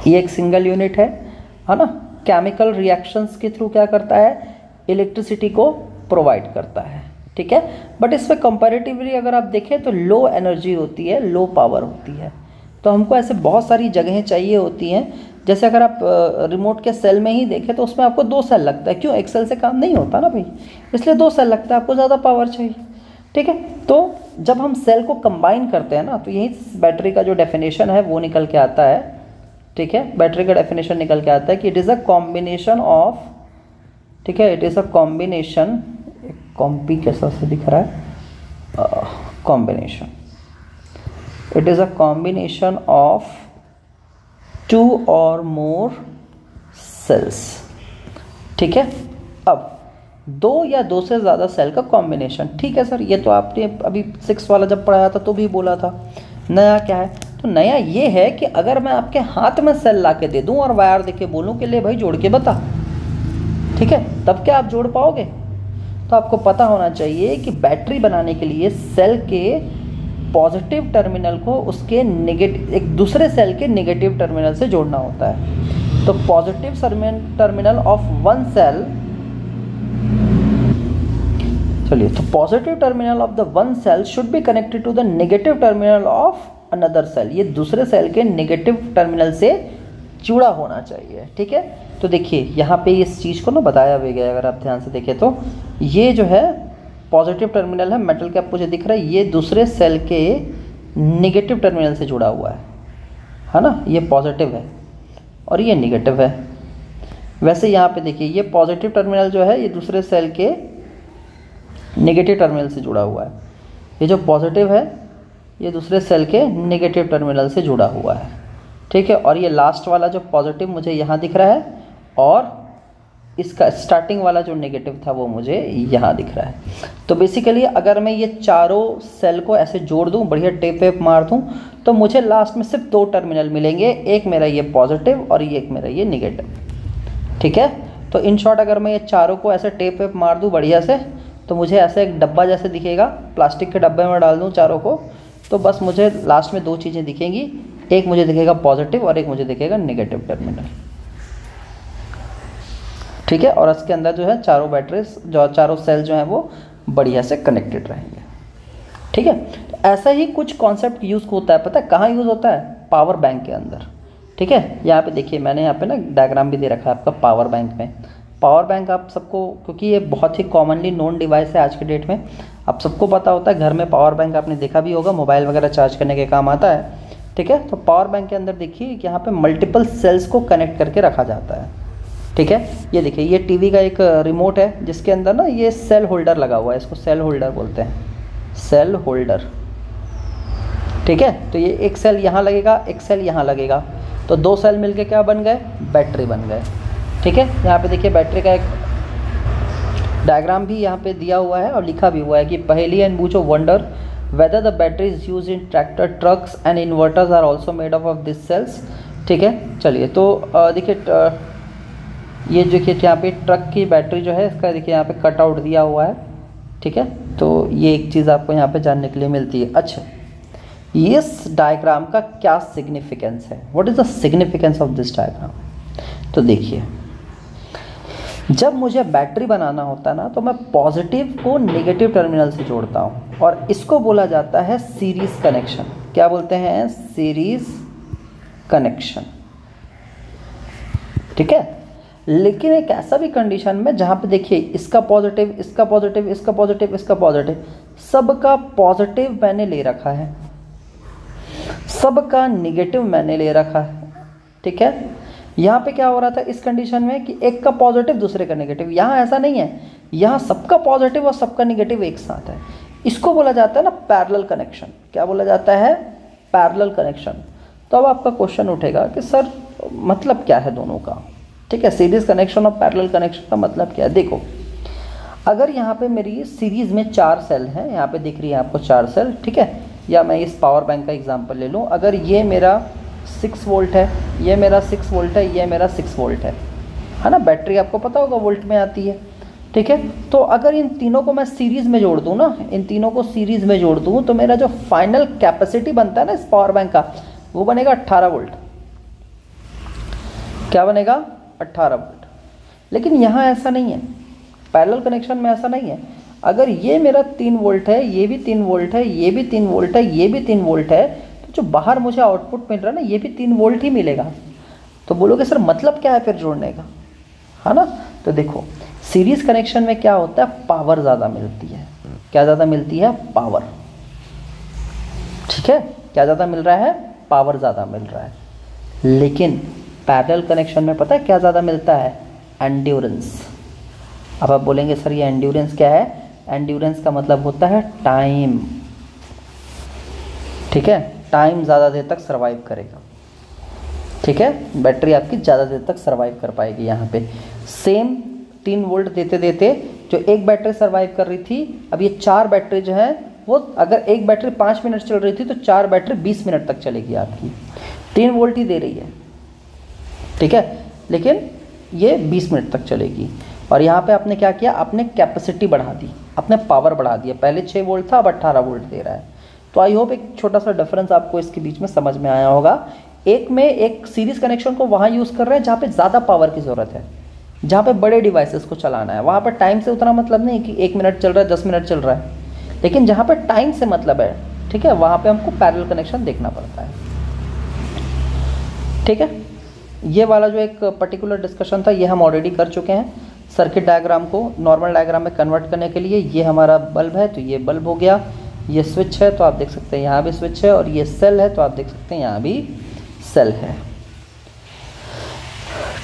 ये एक सिंगल यूनिट है ना। केमिकल रिएक्शंस के थ्रू क्या करता है, इलेक्ट्रिसिटी को प्रोवाइड करता है, ठीक है। बट इसमें कंपैरेटिवली अगर आप देखें तो लो एनर्जी होती है, लो पावर होती है। तो हमको ऐसे बहुत सारी जगहें चाहिए होती हैं। जैसे अगर आप रिमोट के सेल में ही देखें तो उसमें आपको 2 सेल लगता है, क्यों, एक सेल से काम नहीं होता ना भाई, इसलिए 2 सेल लगता है, आपको ज़्यादा पावर चाहिए, ठीक है। तो जब हम सेल को कंबाइन करते हैं ना, तो यही बैटरी का जो डेफिनेशन है वो निकल के आता है, ठीक है। बैटरी का डेफिनेशन निकल के आता है कि it is a combination of, ठीक है, इट इज़ अ कॉम्बिनेशन, कॉम्पी कैसा से दिख रहा है, combination, it is a combination of 2 or more cells, ठीक है। अब 2 या 2 से ज़्यादा सेल का कॉम्बिनेशन, ठीक है सर, ये तो आपने अभी 6 वाला जब पढ़ाया था तो भी बोला था। नया क्या है, तो नया ये है कि अगर मैं आपके हाथ में सेल ला के दे दूँ और वायर दे के बोलूँ कि ले भाई जोड़ के बता, ठीक है, तब क्या आप जोड़ पाओगे। तो आपको पता होना चाहिए कि बैटरी बनाने के लिए सेल के पॉजिटिव टर्मिनल को उसके नेगेटिव, एक दूसरे सेल के नेगेटिव टर्मिनल से जोड़ना होता है। तो positive terminal of one cell, चलिए, तो positive terminal of the one cell should be connected to the negative terminal of another cell. ये दूसरे सेल के नेगेटिव टर्मिनल से जुड़ा होना चाहिए। ठीक है, तो देखिए यहाँ पे इस चीज़ को ना बताया भी गया, अगर आप ध्यान से देखें तो ये जो है पॉजिटिव टर्मिनल है, मेटल कैप मुझे दिख रहा है, ये दूसरे सेल के नेगेटिव टर्मिनल से जुड़ा हुआ है ना, ये पॉजिटिव है और ये नेगेटिव है। वैसे यहाँ पे देखिए ये पॉजिटिव टर्मिनल जो है ये दूसरे सेल के नेगेटिव टर्मिनल से जुड़ा हुआ है, ये जो पॉजिटिव है ये दूसरे सेल के नेगेटिव टर्मिनल से जुड़ा हुआ है। ठीक है, और ये लास्ट वाला जो पॉजिटिव मुझे यहाँ दिख रहा है और इसका स्टार्टिंग वाला जो नेगेटिव था वो मुझे यहाँ दिख रहा है। तो बेसिकली अगर मैं ये चारों सेल को ऐसे जोड़ दूँ, बढ़िया टेप वेप मार दूँ, तो मुझे लास्ट में सिर्फ दो टर्मिनल मिलेंगे, एक मेरा ये पॉजिटिव और एक मेरा ये नेगेटिव। ठीक है, तो इन शॉर्ट अगर मैं ये चारों को ऐसे टेप वेप मार दूँ बढ़िया से, तो मुझे ऐसे एक डब्बा जैसे दिखेगा, प्लास्टिक के डब्बे में डाल दूँ चारों को, तो बस मुझे लास्ट में दो चीज़ें दिखेंगी, एक मुझे दिखेगा पॉजिटिव और एक मुझे दिखेगा नेगेटिव टर्मिनल। ठीक है, और इसके अंदर जो है चारों बैटरीज जो चारों सेल जो हैं वो बढ़िया से कनेक्टेड रहेंगे। ठीक है, तो ऐसा ही कुछ कॉन्सेप्ट यूज़ होता है, पता है कहाँ यूज़ होता है? पावर बैंक के अंदर। ठीक है, यहाँ पे देखिए मैंने यहाँ पे ना डायग्राम भी दे रखा है आपका पावर बैंक में। पावर बैंक आप सबको, क्योंकि ये बहुत ही कॉमनली नोन डिवाइस है आज के डेट में, आप सबको पता होता है, घर में पावर बैंक आपने देखा भी होगा, मोबाइल वगैरह चार्ज करने के काम आता है। ठीक है, तो पावर बैंक के अंदर देखिए कि यहाँ पे मल्टीपल सेल्स को कनेक्ट करके रखा जाता है। ठीक है, ये देखिए ये टीवी का एक रिमोट है जिसके अंदर ना ये सेल होल्डर लगा हुआ है, इसको सेल होल्डर बोलते हैं, सेल होल्डर। ठीक है, तो ये एक सेल यहाँ लगेगा, एक सेल यहाँ लगेगा, तो दो सेल मिलके क्या बन गए? बैटरी बन गए। ठीक है, यहाँ पे देखिए बैटरी का एक डायग्राम भी यहाँ पे दिया हुआ है और लिखा भी हुआ है कि पहेली एंड बूचो wonder whether the battery is used in tractor, trucks and inverters are also made up of these cells। ठीक है, चलिए तो देखिए ये देखिए यहाँ पे ट्रक की बैटरी जो है इसका देखिए यहाँ पे कट आउट दिया हुआ है। ठीक है, तो ये एक चीज़ आपको यहाँ पे जानने के लिए मिलती है। अच्छा, इस डायग्राम का क्या सिग्निफिकेंस है? What is the significance of this diagram? तो देखिए जब मुझे बैटरी बनाना होता है ना, तो मैं पॉजिटिव को नेगेटिव टर्मिनल से जोड़ता हूँ और इसको बोला जाता है सीरीज कनेक्शन। क्या बोलते हैं? Series connection. ठीक है, लेकिन एक ऐसा भी कंडीशन में जहाँ पे देखिए इसका पॉजिटिव, इसका पॉजिटिव, इसका पॉजिटिव, इसका पॉजिटिव, सबका पॉजिटिव मैंने ले रखा है, सबका नेगेटिव मैंने ले रखा है। ठीक है, यहाँ पे क्या हो रहा था इस कंडीशन में कि एक का पॉजिटिव दूसरे का नेगेटिव, यहाँ ऐसा नहीं है, यहाँ सबका पॉजिटिव और सबका नेगेटिव एक साथ है। इसको बोला जाता है ना पैरेलल कनेक्शन। क्या बोला जाता है? Parallel connection. तो अब आपका क्वेश्चन उठेगा कि सर मतलब क्या है दोनों का? ठीक है, सीरीज कनेक्शन और पैरेलल कनेक्शन का मतलब क्या है? देखो, अगर यहाँ पे मेरी सीरीज में चार सेल हैं, यहाँ पे दिख रही है आपको चार सेल। ठीक है, या मैं इस पावर बैंक का एग्जांपल ले लूँ, अगर ये मेरा 6 वोल्ट है, ये मेरा 6 वोल्ट है, ये मेरा 6 वोल्ट है ना, बैटरी आपको पता होगा वोल्ट में आती है। ठीक है, तो अगर इन तीनों को मैं सीरीज़ में जोड़ दूँ ना, इन तीनों को सीरीज़ में जोड़ दूँ, तो मेरा जो फाइनल कैपेसिटी बनता है ना इस पावर बैंक का, वो बनेगा 18 वोल्ट। क्या बनेगा? 18 वोल्ट। लेकिन यहाँ ऐसा नहीं है, पैरेलल कनेक्शन में ऐसा नहीं है। अगर ये मेरा 3 वोल्ट है, ये भी 3 वोल्ट है, ये भी 3 वोल्ट है, ये भी 3 वोल्ट है, तो जो बाहर मुझे आउटपुट मिल रहा है ना, ये भी 3 वोल्ट ही मिलेगा। तो बोलोगे सर मतलब क्या है फिर जोड़ने का, है ना? तो देखो सीरीज कनेक्शन में क्या होता है, पावर ज़्यादा मिलती है। क्या ज़्यादा मिलती है? पावर। ठीक है, क्या ज़्यादा मिल रहा है? पावर ज़्यादा मिल रहा है। लेकिन पैरेलल कनेक्शन में पता है क्या ज़्यादा मिलता है? एंड्योरेंस। अब आप बोलेंगे सर ये एंड्योरेंस क्या है? एंड्योरेंस का मतलब होता है टाइम। ठीक है, टाइम ज़्यादा देर तक सर्वाइव करेगा। ठीक है, बैटरी आपकी ज़्यादा देर तक सर्वाइव कर पाएगी। यहाँ पे सेम 3 वोल्ट देते देते जो एक बैटरी सर्वाइव कर रही थी, अब ये 4 बैटरी जो है वो, अगर एक बैटरी 5 मिनट चल रही थी तो 4 बैटरी 20 मिनट तक चलेगी आपकी। 3 वोल्ट ही दे रही है, ठीक है, लेकिन ये 20 मिनट तक चलेगी। और यहाँ पे आपने क्या किया? आपने कैपेसिटी बढ़ा दी, आपने पावर बढ़ा दिया। पहले 6 वोल्ट था, अब 18 वोल्ट दे रहा है। तो आई होप एक छोटा सा डिफरेंस आपको इसके बीच में समझ में आया होगा। एक में एक सीरीज कनेक्शन को वहाँ यूज़ कर रहे हैं जहाँ पे ज़्यादा पावर की ज़रूरत है, जहाँ पे बड़े डिवाइसेस को चलाना है वहाँ पर टाइम से उतना मतलब नहीं कि 1 मिनट चल रहा है 10 मिनट चल रहा है, लेकिन जहाँ पे टाइम से मतलब है, ठीक है, वहाँ पे हमको पैरेलल कनेक्शन देखना पड़ता है। ठीक है, ये वाला जो एक पर्टिकुलर डिस्कशन था ये हम ऑलरेडी कर चुके हैं। सर्किट डायग्राम को नॉर्मल डायग्राम में कन्वर्ट करने के लिए ये हमारा बल्ब है तो ये बल्ब हो गया, ये स्विच है तो आप देख सकते हैं यहाँ भी स्विच है, और ये सेल है तो आप देख सकते हैं यहाँ भी सेल है।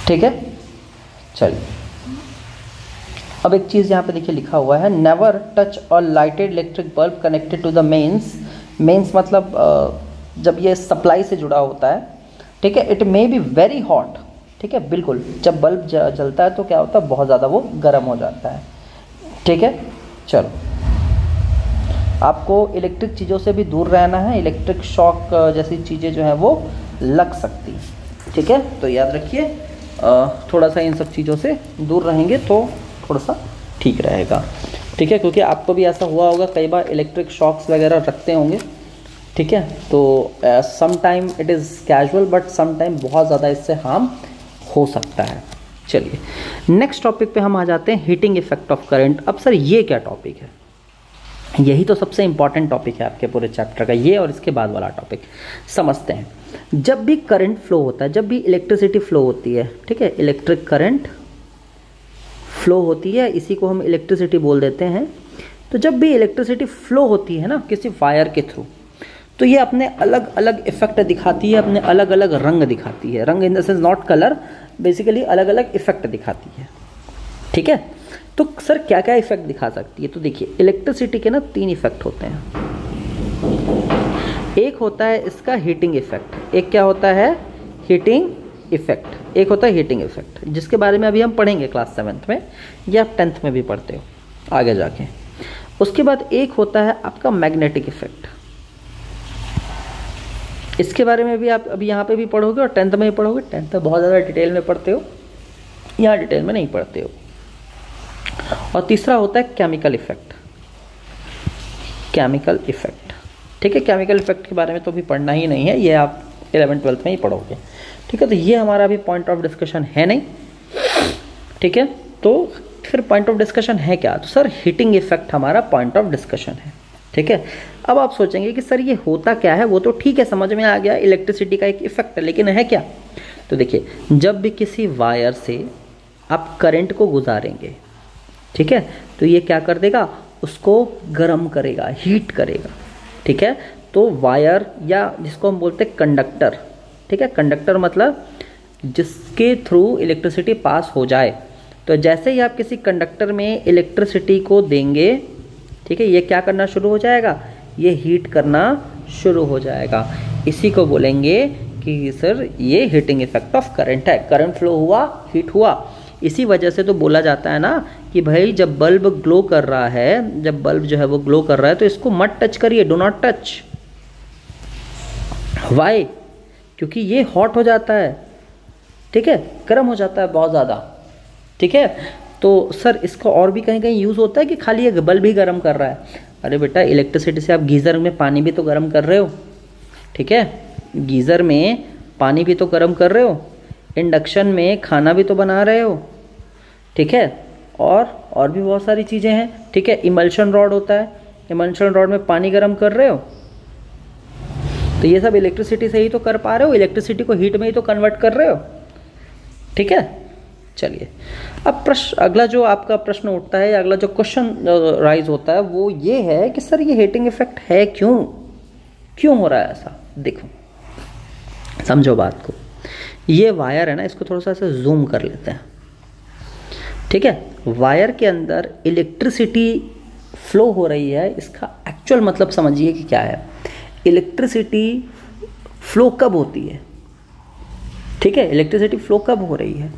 ठीक है, चलिए अब एक चीज़ यहाँ पे देखिए लिखा हुआ है, नेवर टच और lighted electric bulb connected to the mains. Mains मतलब जब ये सप्लाई से जुड़ा होता है, ठीक है, it may be very hot. ठीक है, बिल्कुल जब बल्ब जलता है तो क्या होता है, बहुत ज़्यादा वो गर्म हो जाता है। ठीक है, चलो आपको इलेक्ट्रिक चीज़ों से भी दूर रहना है, इलेक्ट्रिक शॉक जैसी चीज़ें जो हैं वो लग सकती। ठीक है, तो याद रखिए थोड़ा सा इन सब चीज़ों से दूर रहेंगे तो थोड़ा सा ठीक रहेगा। ठीक है, क्योंकि आपको भी ऐसा हुआ होगा कई बार इलेक्ट्रिक शॉक्स वगैरह रखते होंगे। ठीक है, तो some time it is casual but some time बहुत ज़्यादा इससे हार्म हो सकता है। चलिए नेक्स्ट टॉपिक पे हम आ जाते हैं, हीटिंग इफेक्ट ऑफ करंट। अब सर ये क्या टॉपिक है? यही तो सबसे इंपॉर्टेंट टॉपिक है आपके पूरे चैप्टर का, ये और इसके बाद वाला टॉपिक समझते हैं। जब भी करंट फ्लो होता है, जब भी इलेक्ट्रिसिटी फ्लो होती है, ठीक है, इलेक्ट्रिक करंट फ्लो होती है, इसी को हम इलेक्ट्रिसिटी बोल देते हैं। तो जब भी इलेक्ट्रिसिटी फ्लो होती है ना किसी वायर के थ्रू, तो ये अपने अलग अलग इफेक्ट दिखाती है, अपने अलग अलग रंग दिखाती है। रंग in the sense not colour, basically अलग अलग इफेक्ट दिखाती है। ठीक है, तो सर क्या क्या इफेक्ट दिखा सकती है? तो देखिए इलेक्ट्रिसिटी के ना 3 इफेक्ट होते हैं। एक होता है इसका हीटिंग इफेक्ट, एक क्या होता है हीटिंग इफेक्ट, एक होता है हीटिंग इफेक्ट, जिसके बारे में अभी हम पढ़ेंगे क्लास 7th में या आप 10th में भी पढ़ते हो आगे जाके। उसके बाद एक होता है आपका मैग्नेटिक इफेक्ट, इसके बारे में भी आप अभी यहाँ पे भी पढ़ोगे और 10th में भी पढ़ोगे। 10th में बहुत ज़्यादा डिटेल में पढ़ते हो, यहाँ डिटेल में नहीं पढ़ते हो। और तीसरा होता है केमिकल इफेक्ट, केमिकल इफेक्ट। ठीक है, केमिकल इफेक्ट के बारे में तो भी पढ़ना ही नहीं है, ये आप 11th 12th में ही पढ़ोगे। ठीक है, तो ये हमारा अभी पॉइंट ऑफ डिस्कशन है नहीं। ठीक है, तो फिर पॉइंट ऑफ डिस्कशन है क्या? तो सर हीटिंग इफेक्ट हमारा पॉइंट ऑफ डिस्कशन है। ठीक है, अब आप सोचेंगे कि सर ये होता क्या है? वो तो ठीक है, समझ में आ गया, इलेक्ट्रिसिटी का एक इफेक्ट है, लेकिन है क्या? तो देखिए जब भी किसी वायर से आप करंट को गुजारेंगे, ठीक है, तो ये क्या कर देगा, उसको गर्म करेगा, हीट करेगा। ठीक है, तो वायर या जिसको हम बोलते हैं कंडक्टर, ठीक है, कंडक्टर मतलब जिसके थ्रू इलेक्ट्रिसिटी पास हो जाए, तो जैसे ही आप किसी कंडक्टर में इलेक्ट्रिसिटी को देंगे, ठीक है, ये क्या करना शुरू हो जाएगा, ये हीट करना शुरू हो जाएगा। इसी को बोलेंगे कि सर ये हीटिंग इफेक्ट ऑफ करंट है। करंट फ्लो हुआ, हीट हुआ, इसी वजह से तो बोला जाता है ना कि भाई जब बल्ब ग्लो कर रहा है, जब बल्ब जो है वो ग्लो कर रहा है तो इसको मत टच करिए, डू नॉट टच। वाई? क्योंकि ये हॉट हो जाता है, ठीक है, गर्म हो जाता है बहुत ज़्यादा। ठीक है, तो सर इसका और भी कहीं कहीं यूज़ होता है कि खाली ये बल्ब ही गर्म कर रहा है? अरे बेटा, इलेक्ट्रिसिटी से आप गीज़र में पानी भी तो गर्म कर रहे हो। ठीक है, गीज़र में पानी भी तो गर्म कर रहे हो, इंडक्शन में खाना भी तो बना रहे हो। ठीक है, और भी बहुत सारी चीज़ें हैं। ठीक है, इमल्शन रॉड होता है, इमल्शन रॉड में पानी गर्म कर रहे हो, तो ये सब इलेक्ट्रिसिटी से ही तो कर पा रहे हो, इलेक्ट्रिसिटी को हीट में ही तो कन्वर्ट कर रहे हो। ठीक है, चलिए अब प्रश्न, अगला जो आपका प्रश्न उठता है, अगला जो क्वेश्चन राइज होता है वो ये है कि सर ये हीटिंग इफेक्ट है क्यों हो रहा है ऐसा? देखो समझो बात को, ये वायर है ना, इसको थोड़ा सा ऐसे जूम कर लेते हैं। ठीक है, वायर के अंदर इलेक्ट्रिसिटी फ्लो हो रही है, इसका एक्चुअल मतलब समझिए कि क्या है। इलेक्ट्रिसिटी फ्लो कब होती है? ठीक है, इलेक्ट्रिसिटी फ्लो कब हो रही है?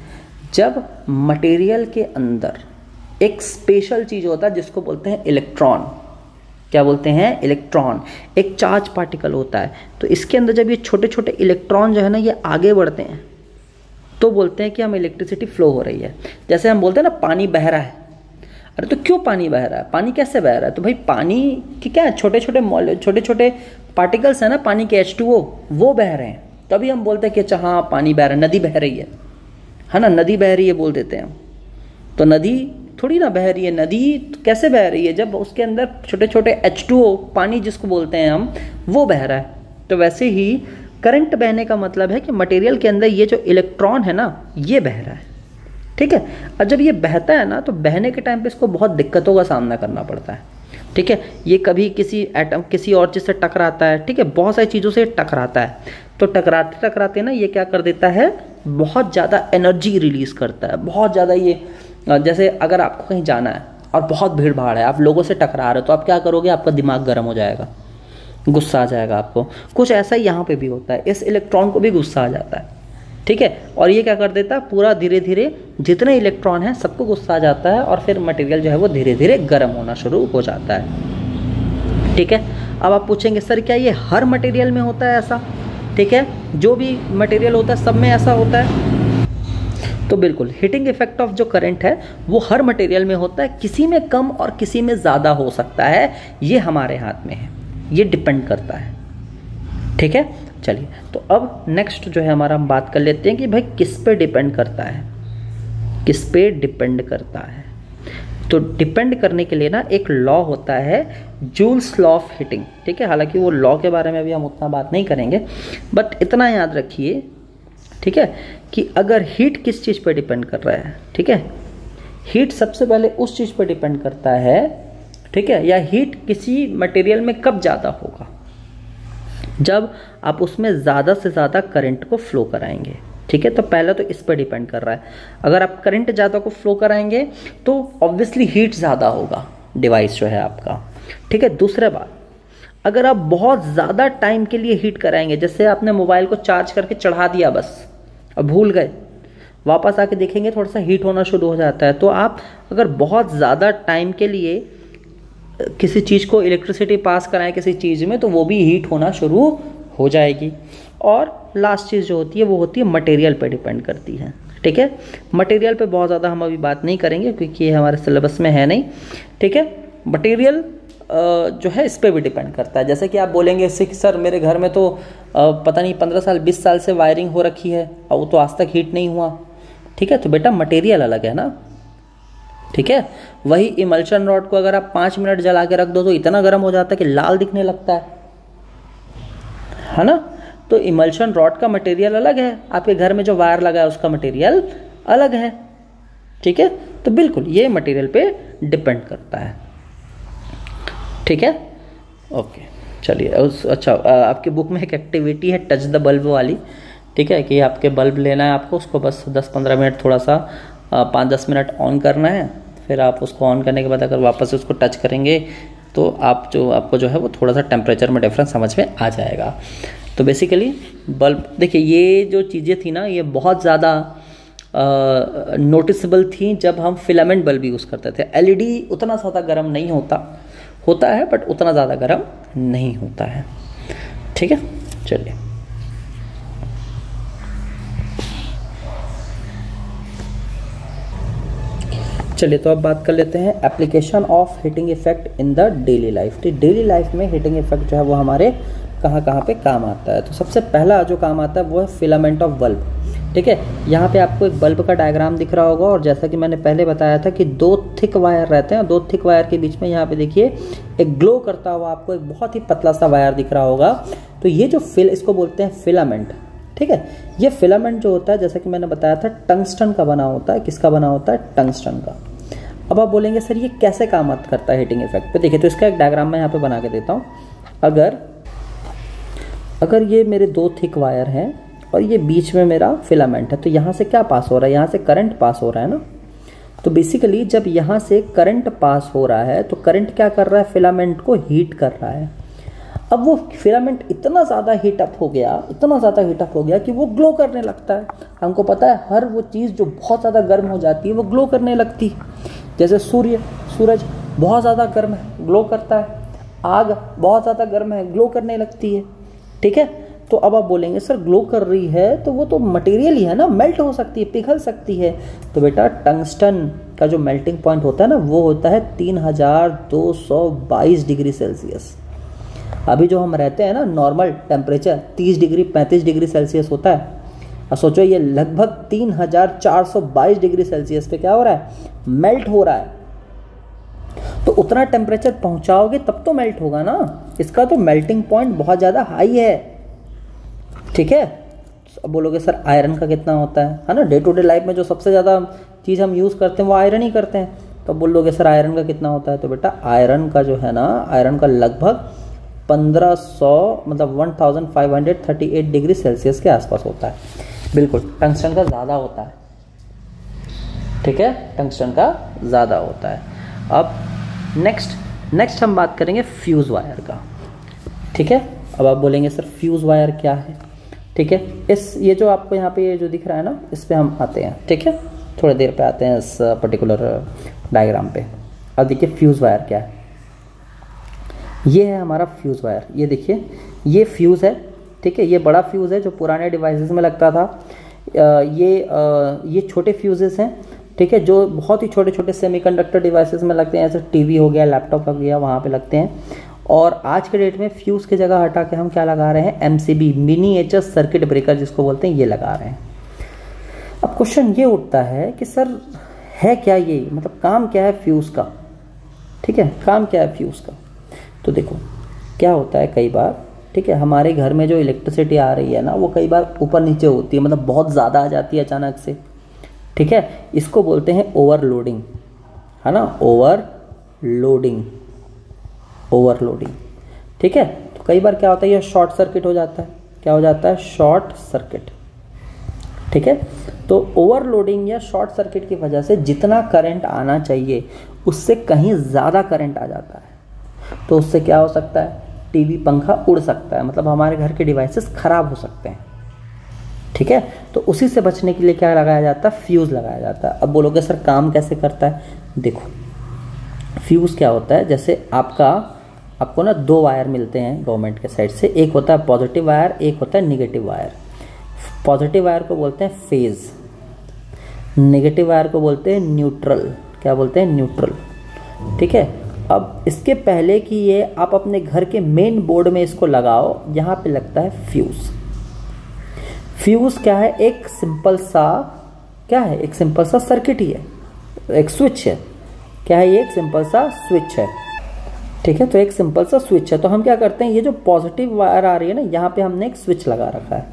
जब मटेरियल के अंदर एक स्पेशल चीज होता है जिसको बोलते हैं इलेक्ट्रॉन। क्या बोलते हैं? इलेक्ट्रॉन। एक चार्ज पार्टिकल होता है, तो इसके अंदर जब ये छोटे छोटे इलेक्ट्रॉन जो है ना ये आगे बढ़ते हैं तो बोलते हैं कि हम इलेक्ट्रिसिटी फ्लो हो रही है। जैसे हम बोलते हैं ना पानी बह रहा है, अरे तो क्यों पानी बह रहा है, पानी कैसे बह रहा है? तो भाई पानी की क्या है, छोटे छोटे पार्टिकल्स है ना पानी के, H2O, वो बह रहे हैं, तभी हम बोलते हैं कि अच्छा हाँ पानी बह रहा है, नदी बह रही है ना, नदी बह रही है बोल देते हैं हम। तो नदी थोड़ी ना बह रही है, नदी कैसे बह रही है जब उसके अंदर छोटे छोटे H2O पानी जिसको बोलते हैं हम, वो बह रहा है। तो वैसे ही करंट बहने का मतलब है कि मटेरियल के अंदर ये जो इलेक्ट्रॉन है ना, ये बह रहा है, ठीक है। और जब ये बहता है ना, तो बहने के टाइम पे इसको बहुत दिक्कतों का सामना करना पड़ता है, ठीक है। ये कभी किसी एटम किसी और चीज़ से टकराता है, ठीक है, बहुत सारी चीज़ों से टकराता है। तो टकराते टकराते ना ये क्या कर देता है, बहुत ज़्यादा एनर्जी रिलीज़ करता है, बहुत ज़्यादा। ये जैसे अगर आपको कहीं जाना है और बहुत भीड़ भाड़ है, आप लोगों से टकरा रहे हो, तो आप क्या करोगे, आपका दिमाग गर्म हो जाएगा, गुस्सा आ जाएगा आपको। कुछ ऐसा ही यहाँ पे भी होता है, इस इलेक्ट्रॉन को भी गुस्सा आ जाता है, ठीक है। और ये क्या कर देता है, पूरा धीरे धीरे जितने इलेक्ट्रॉन हैं सबको गुस्सा आ जाता है, और फिर मटेरियल जो है वो धीरे धीरे गर्म होना शुरू हो जाता है, ठीक है। अब आप पूछेंगे सर क्या ये हर मटेरियल में होता है ऐसा, ठीक है, जो भी मटेरियल होता है सब में ऐसा होता है? तो बिल्कुल, हीटिंग इफेक्ट ऑफ जो करंट है वो हर मटेरियल में होता है, किसी में कम और किसी में ज़्यादा हो सकता है, ये हमारे हाथ में है, ये डिपेंड करता है, ठीक है। चलिए, तो अब नेक्स्ट जो है हमारा हम बात कर लेते हैं कि भाई किस पे डिपेंड करता है, किस पे डिपेंड करता है। तो डिपेंड करने के लिए ना एक लॉ होता है, जूल्स लॉ ऑफ हीटिंग, ठीक है। हालांकि वो लॉ के बारे में अभी हम उतना बात नहीं करेंगे, बट इतना याद रखिए, ठीक है, कि अगर हीट किस चीज़ पे डिपेंड कर रहा है, ठीक है, हीट सबसे पहले उस चीज़ पे डिपेंड करता है, ठीक है, या हीट किसी मटेरियल में कब ज़्यादा होगा, जब आप उसमें ज़्यादा से ज़्यादा करंट को फ्लो कराएंगे, ठीक है। तो पहले तो इस पर डिपेंड कर रहा है, अगर आप करंट ज़्यादा को फ्लो कराएंगे तो ऑब्वियसली हीट ज़्यादा होगा डिवाइस जो है आपका, ठीक है। दूसरा बात, अगर आप बहुत ज़्यादा टाइम के लिए हीट कराएंगे, जैसे आपने मोबाइल को चार्ज करके चढ़ा दिया बस, अब भूल गए, वापस आके देखेंगे थोड़ा सा हीट होना शुरू हो जाता है। तो आप अगर बहुत ज़्यादा टाइम के लिए किसी चीज़ को इलेक्ट्रिसिटी पास कराएं किसी चीज़ में, तो वो भी हीट होना शुरू हो जाएगी। और लास्ट चीज़ जो होती है वो होती है मटेरियल पे डिपेंड करती है, ठीक है। मटेरियल पे बहुत ज़्यादा हम अभी बात नहीं करेंगे क्योंकि ये हमारे सिलेबस में है नहीं, ठीक है। मटेरियल जो है इस पर भी डिपेंड करता है। जैसे कि आप बोलेंगे इससे कि सर मेरे घर में तो पता नहीं 15 साल 20 साल से वायरिंग हो रखी है और वो तो आज तक हीट नहीं हुआ, ठीक है। तो बेटा मटेरियल अलग है ना, ठीक है। वही इमल्शन रॉड को अगर आप 5 मिनट जला के रख दो तो इतना गर्म हो जाता है कि लाल दिखने लगता है ना। तो इमल्शन रॉड का मटेरियल अलग है, आपके घर में जो वायर लगा है उसका मटेरियल अलग है, ठीक है। तो बिल्कुल ये मटेरियल पे डिपेंड करता है, ठीक है, ओके। चलिए अच्छा, आपकी बुक में एक एक्टिविटी है टच द बल्ब वाली, ठीक है, कि आपके बल्ब लेना है आपको, उसको बस 10-15 मिनट थोड़ा सा 5-10 मिनट ऑन करना है, फिर आप उसको ऑन करने के बाद अगर वापस से उसको टच करेंगे तो आपको जो है वो थोड़ा सा टेम्परेचर में डिफरेंस समझ में आ जाएगा। तो बेसिकली बल्ब, देखिए ये जो चीज़ें थी ना ये बहुत ज़्यादा नोटिसेबल थी जब हम फिलामेंट बल्ब यूज़ करते थे। एलईडी उतना ज़्यादा गर्म नहीं होता है, बट उतना ज़्यादा गर्म नहीं होता है, ठीक है। चलिए, तो अब बात कर लेते हैं application of heating effect in the daily life. तो डेली लाइफ में हीटिंग इफेक्ट जो है वो हमारे कहाँ पे काम आता है। तो सबसे पहला जो काम आता है वो है फिलामेंट ऑफ बल्ब, ठीक है। यहाँ पे आपको एक बल्ब का डायग्राम दिख रहा होगा, और जैसा कि मैंने पहले बताया था कि 2 थिक वायर रहते हैं, 2 थिक वायर के बीच में यहाँ पे देखिए एक ग्लो करता हुआ आपको एक बहुत ही पतला सा वायर दिख रहा होगा। तो ये जो इसको बोलते हैं फिलामेंट, ठीक है। ये फिलामेंट जो होता है जैसा कि मैंने बताया था टंगस्टन का बना होता है। किसका बना होता है? टंगस्टन का। अब आप बोलेंगे सर ये कैसे काम करता है हीटिंग इफेक्ट पे। देखिए, तो इसका एक डायग्राम मैं यहाँ पे बना के देता हूँ। अगर ये मेरे 2 थिक वायर हैं और ये बीच में मेरा फिलामेंट है, तो यहाँ से क्या पास हो रहा है? यहाँ से करंट पास हो रहा है ना। तो बेसिकली जब यहाँ से करंट पास हो रहा है तो करंट क्या कर रहा है? फिलामेंट को हीट कर रहा है। अब वो फिलामेंट इतना ज़्यादा हीटअप हो गया कि वो ग्लो करने लगता है। हमको पता है हर वो चीज़ जो बहुत ज़्यादा गर्म हो जाती है वो ग्लो करने लगती है। जैसे सूरज बहुत ज़्यादा गर्म है, ग्लो करता है। आग बहुत ज़्यादा गर्म है, ग्लो करने लगती है, ठीक है। तो अब आप बोलेंगे सर ग्लो कर रही है तो वो तो मटेरियल ही है ना, मेल्ट हो सकती है, पिघल सकती है। तो बेटा टंगस्टन का जो मेल्टिंग पॉइंट होता है ना वो होता है 3222 डिग्री सेल्सियस। अभी जो हम रहते हैं ना normal temperature 30 degree 35 degree Celsius होता है। अब सोचो ये लगभग 3422 डिग्री सेल्सियस पे क्या हो रहा है, मेल्ट हो रहा है। तो उतना टेम्परेचर पहुंचाओगे तब तो मेल्ट होगा ना, इसका तो मेल्टिंग पॉइंट बहुत ज़्यादा हाई है। ठीक है, अब बोलोगे सर आयरन का कितना होता है ना, डे टू डे लाइफ में जो सबसे ज़्यादा चीज़ हम यूज़ करते हैं वो आयरन ही करते हैं। तो बोलोगे सर आयरन का कितना होता है, तो बेटा आयरन का जो है ना, आयरन का लगभग 1500 मतलब 1538 डिग्री सेल्सियस के आसपास होता है। बिल्कुल, टंगस्टन का ज़्यादा होता है। ठीक है, टंगस्टन का ज़्यादा होता है। अब नेक्स्ट हम बात करेंगे फ्यूज़ वायर का। ठीक है, अब आप बोलेंगे सर फ्यूज़ वायर क्या है। ठीक है, ये जो आपको यहाँ पे ये जो दिख रहा है ना, इस पे हम आते हैं। ठीक है, थोड़ी देर पे आते हैं इस पर्टिकुलर डायग्राम पे। अब देखिए फ्यूज़ वायर क्या है। ये है हमारा फ्यूज़ वायर, ये देखिए ये फ्यूज़ है। ठीक है, ये बड़ा फ्यूज़ है जो पुराने डिवाइसेस में लगता था। ये छोटे फ्यूजेस हैं। ठीक है, जो बहुत ही छोटे छोटे सेमीकंडक्टर डिवाइसेस में लगते हैं, जैसे टीवी हो गया, लैपटॉप हो गया, वहाँ पे लगते हैं। और आज के डेट में फ्यूज़ की जगह हटा के हम क्या लगा रहे हैं, एमसीबी, मिनिएचर सर्किट ब्रेकर जिसको बोलते हैं, ये लगा रहे हैं। अब क्वेश्चन ये उठता है कि सर है क्या ये, मतलब काम क्या है फ्यूज़ का। ठीक है, काम क्या है फ्यूज़ का। तो देखो क्या होता है कई बार, ठीक है, हमारे घर में जो इलेक्ट्रिसिटी आ रही है ना, वो कई बार ऊपर नीचे होती है, मतलब बहुत ज़्यादा आ जाती है अचानक से। ठीक है, इसको बोलते हैं ओवरलोडिंग, है ना, ओवरलोडिंग। ठीक है, तो कई बार क्या होता है, ये शॉर्ट सर्किट हो जाता है। क्या हो जाता है, शॉर्ट सर्किट। ठीक है, तो ओवरलोडिंग या शॉर्ट सर्किट की वजह से जितना करंट आना चाहिए उससे कहीं ज़्यादा करंट आ जाता है। तो उससे क्या हो सकता है, टीवी पंखा उड़ सकता है, मतलब हमारे घर के डिवाइसेस खराब हो सकते हैं। ठीक है, तो उसी से बचने के लिए क्या लगाया जाता है, फ्यूज़ लगाया जाता है। अब बोलोगे सर काम कैसे करता है। देखो फ्यूज़ क्या होता है, जैसे आपको ना 2 वायर मिलते हैं गवर्नमेंट के साइड से, एक होता है पॉजिटिव वायर, एक होता है निगेटिव वायर। पॉजिटिव वायर को बोलते हैं फेज, नेगेटिव वायर को बोलते हैं न्यूट्रल। क्या बोलते हैं, न्यूट्रल। ठीक है, अब इसके पहले कि ये आप अपने घर के मेन बोर्ड में इसको लगाओ, यहाँ पे लगता है फ्यूज़। फ्यूज़ क्या है, एक सिंपल सा सर्किट ही है, एक स्विच है। क्या है, ये एक सिंपल सा स्विच है। ठीक है, तो एक सिंपल सा स्विच है। तो हम क्या करते हैं, ये जो पॉजिटिव वायर आ रही है ना, यहाँ पे हमने एक स्विच लगा रखा है।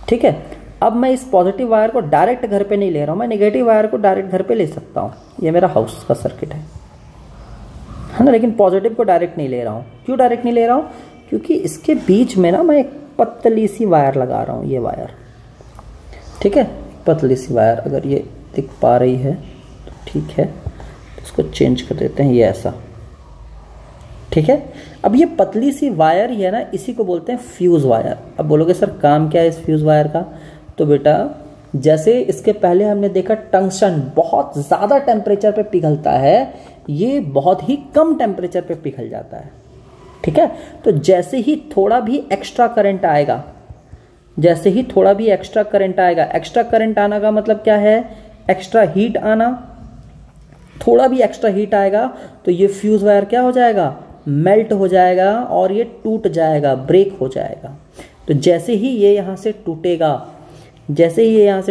ठीक है, अब मैं इस पॉजिटिव वायर को डायरेक्ट घर पे नहीं ले रहा हूँ, मैं नेगेटिव वायर को डायरेक्ट घर पे ले सकता हूँ। ये मेरा हाउस का सर्किट है ना, लेकिन पॉजिटिव को डायरेक्ट नहीं ले रहा हूँ। क्यों डायरेक्ट नहीं ले रहा हूँ, क्योंकि इसके बीच में ना मैं एक पतली सी वायर लगा रहा हूँ, ये वायर। ठीक है, पतली सी वायर, अगर ये दिख पा रही है तो ठीक है, तो इसको चेंज कर देते हैं, ये ऐसा। ठीक है, अब ये पतली सी वायर ही है ना, इसी को बोलते हैं फ्यूज़ वायर। अब बोलोगे सर काम क्या है इस फ्यूज़ वायर का। तो बेटा जैसे इसके पहले हमने देखा टंगस्टन बहुत ज़्यादा टेम्परेचर पे पिघलता है, ये बहुत ही कम टेम्परेचर पे पिघल जाता है। ठीक है, तो जैसे ही थोड़ा भी एक्स्ट्रा करंट आएगा, एक्स्ट्रा करंट आना का मतलब क्या है, एक्स्ट्रा हीट आना। थोड़ा भी एक्स्ट्रा हीट आएगा तो ये फ्यूज़ वायर क्या हो जाएगा, मेल्ट हो जाएगा और ये टूट जाएगा, ब्रेक हो जाएगा। तो जैसे ही ये यहाँ से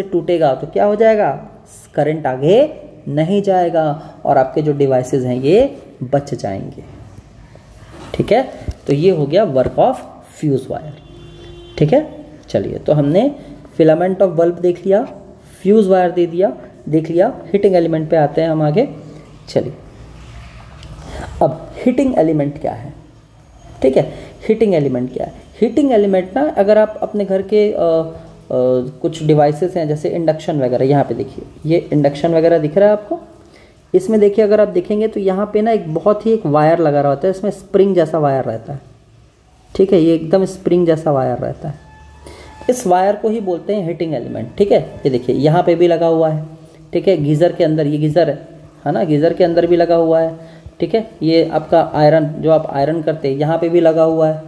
टूटेगा तो क्या हो जाएगा, करंट आगे नहीं जाएगा और आपके जो डिवाइसेस हैं ये बच जाएंगे। ठीक है, तो ये हो गया वर्क ऑफ फ्यूज़ वायर। ठीक है, चलिए, तो हमने फिलामेंट ऑफ बल्ब देख लिया, फ्यूज़ वायर देख लिया। हीटिंग एलिमेंट पे आते हैं हम आगे। चलिए, अब हीटिंग एलिमेंट क्या है। ठीक है, हीटिंग एलिमेंट ना, अगर आप अपने घर के कुछ डिवाइसेस हैं जैसे इंडक्शन वगैरह, यहाँ पे देखिए ये इंडक्शन वगैरह दिख रहा है आपको। इसमें देखिए, अगर आप देखेंगे तो यहाँ पे ना एक वायर लगा रहा होता है, इसमें स्प्रिंग जैसा वायर रहता है। ठीक है, ये एकदम स्प्रिंग जैसा वायर रहता है। इस वायर को ही बोलते हैं हीटिंग एलिमेंट। ठीक है, ये देखिए यहाँ पे भी लगा हुआ है। ठीक है, गीज़र के अंदर, ये गीज़र है ना, गीज़र के अंदर भी लगा हुआ है। ठीक है, ये आपका आयरन, जो आप आयरन करते हैं, यहाँ पे भी लगा हुआ है।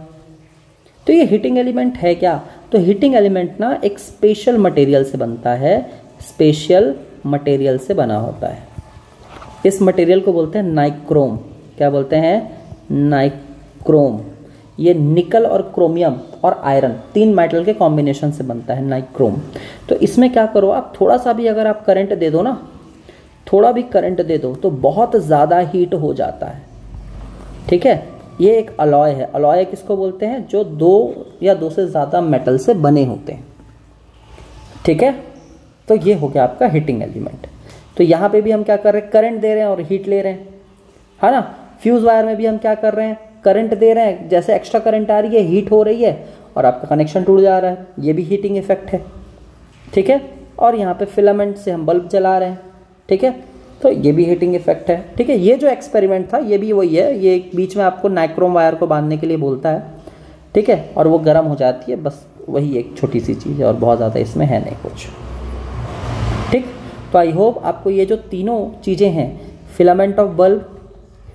तो ये हीटिंग एलिमेंट है क्या, तो हीटिंग एलिमेंट ना एक स्पेशल मटेरियल से बनता है, स्पेशल मटेरियल से बना होता है। इस मटेरियल को बोलते हैं नाइक्रोम। क्या बोलते हैं, नाइक्रोम। ये निकल और क्रोमियम और आयरन 3 मेटल के कॉम्बिनेशन से बनता है नाइक्रोम। तो इसमें क्या करो आप, थोड़ा सा भी अगर आप करंट दे दो ना, थोड़ा भी करंट दे दो तो बहुत ज़्यादा हीट हो जाता है। ठीक है, ये एक अलॉय है। अलॉय किसको बोलते हैं? जो 2 या 2 से ज़्यादा मेटल से बने होते हैं। ठीक है, तो ये हो गया आपका हीटिंग एलिमेंट। तो यहाँ पे भी हम क्या कर रहे हैं, करंट दे रहे हैं और हीट ले रहे हैं, है ना। फ्यूज वायर में भी हम क्या कर रहे हैं, करंट दे रहे हैं, जैसे एक्स्ट्रा करंट आ रही है, हीट हो रही है और आपका कनेक्शन टूट जा रहा है, ये भी हीटिंग इफेक्ट है। ठीक है, और यहाँ पे फिलामेंट से हम बल्ब जला रहे हैं। ठीक है, तो ये भी हीटिंग इफेक्ट है। ठीक है, ये जो एक्सपेरिमेंट था ये भी वही है, ये बीच में आपको नाइक्रोम वायर को बांधने के लिए बोलता है। ठीक है, और वो गर्म हो जाती है, बस वही एक छोटी सी चीज़ है और बहुत ज़्यादा इसमें है नहीं कुछ। ठीक, तो आई होप आपको ये जो तीनों चीज़ें हैं, filament of bulb,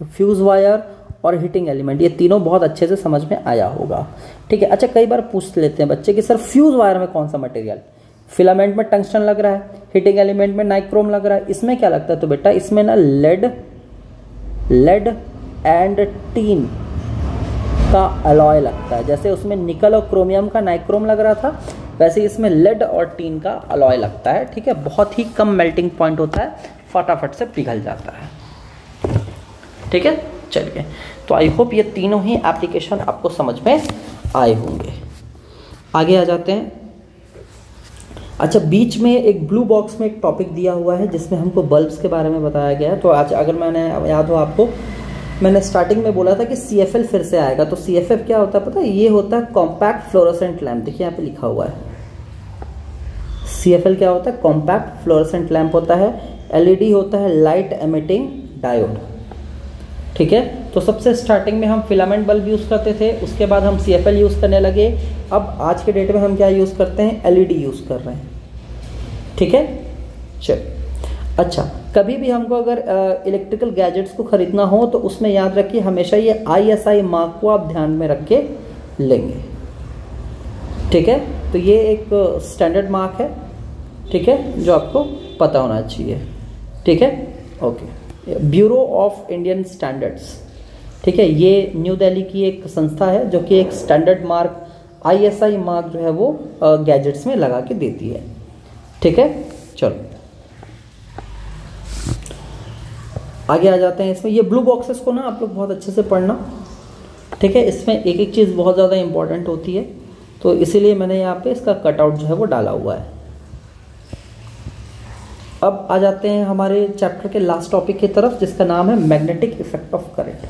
fuse wire और हीटिंग एलिमेंट, ये तीनों बहुत अच्छे से समझ में आया होगा। ठीक है, अच्छा कई बार पूछ लेते हैं बच्चे कि सर फ्यूज वायर में कौन सा मटेरियल, फिलामेंट में टंगस्टन लग रहा है, हीटिंग एलिमेंट में नाइक्रोम लग रहा है, इसमें क्या लगता है? तो बेटा इसमें ना लेड एंड टीन का अलॉय लगता है। जैसे उसमें निकल और क्रोमियम का नाइक्रोम लग रहा था, वैसे इसमें लेड और टीन का अलॉय लगता है। ठीक है, बहुत ही कम मेल्टिंग पॉइंट होता है, फटाफट से पिघल जाता है। ठीक है, चलिए, तो आई होप ये तीनों ही एप्लीकेशन आपको समझ में आए होंगे। आगे आ जाते हैं। अच्छा, बीच में एक ब्लू बॉक्स में एक टॉपिक दिया हुआ है जिसमें हमको बल्ब्स के बारे में बताया गया है। तो आज अगर मैंने याद हो आपको, मैंने स्टार्टिंग में बोला था कि CFL फिर से आएगा। तो CFL क्या होता है पता है? ये होता है कॉम्पैक्ट फ्लोरोसेंट लैम्प। देखिए यहाँ पे लिखा हुआ है CFL क्या होता है? कॉम्पैक्ट फ्लोरोसेंट लैम्प होता है। LED होता है लाइट एमिटिंग डायोड। ठीक है, तो सबसे स्टार्टिंग में हम फिलामेंट बल्ब यूज़ करते थे, उसके बाद हम CFL यूज़ करने लगे। अब आज के डेट में हम क्या यूज़ करते हैं? LED यूज़ कर रहे हैं। ठीक है, चलिए। अच्छा, कभी भी हमको अगर इलेक्ट्रिकल गैजेट्स को ख़रीदना हो तो उसमें याद रखिए हमेशा ये ISI मार्क को आप ध्यान में रख के लेंगे। ठीक है, तो ये एक स्टैंडर्ड मार्क है। ठीक है, जो आपको पता होना चाहिए। ठीक है, okay. Bureau of Indian standards, ठीक है, ये न्यू दिल्ली की एक संस्था है जो कि एक स्टैंडर्ड मार्क ISI मार्क जो है वो गैजेट्स में लगा के देती है। ठीक है, चलो आगे आ जाते हैं। इसमें ये ब्लू बॉक्सेस को ना आप लोग बहुत अच्छे से पढ़ना। ठीक है, इसमें एक एक चीज़ बहुत ज़्यादा इंपॉर्टेंट होती है, तो इसीलिए मैंने यहाँ पे इसका कटआउट जो है वो डाला हुआ है। अब आ जाते हैं हमारे चैप्टर के लास्ट टॉपिक की तरफ, जिसका नाम है मैग्नेटिक इफेक्ट ऑफ करंट।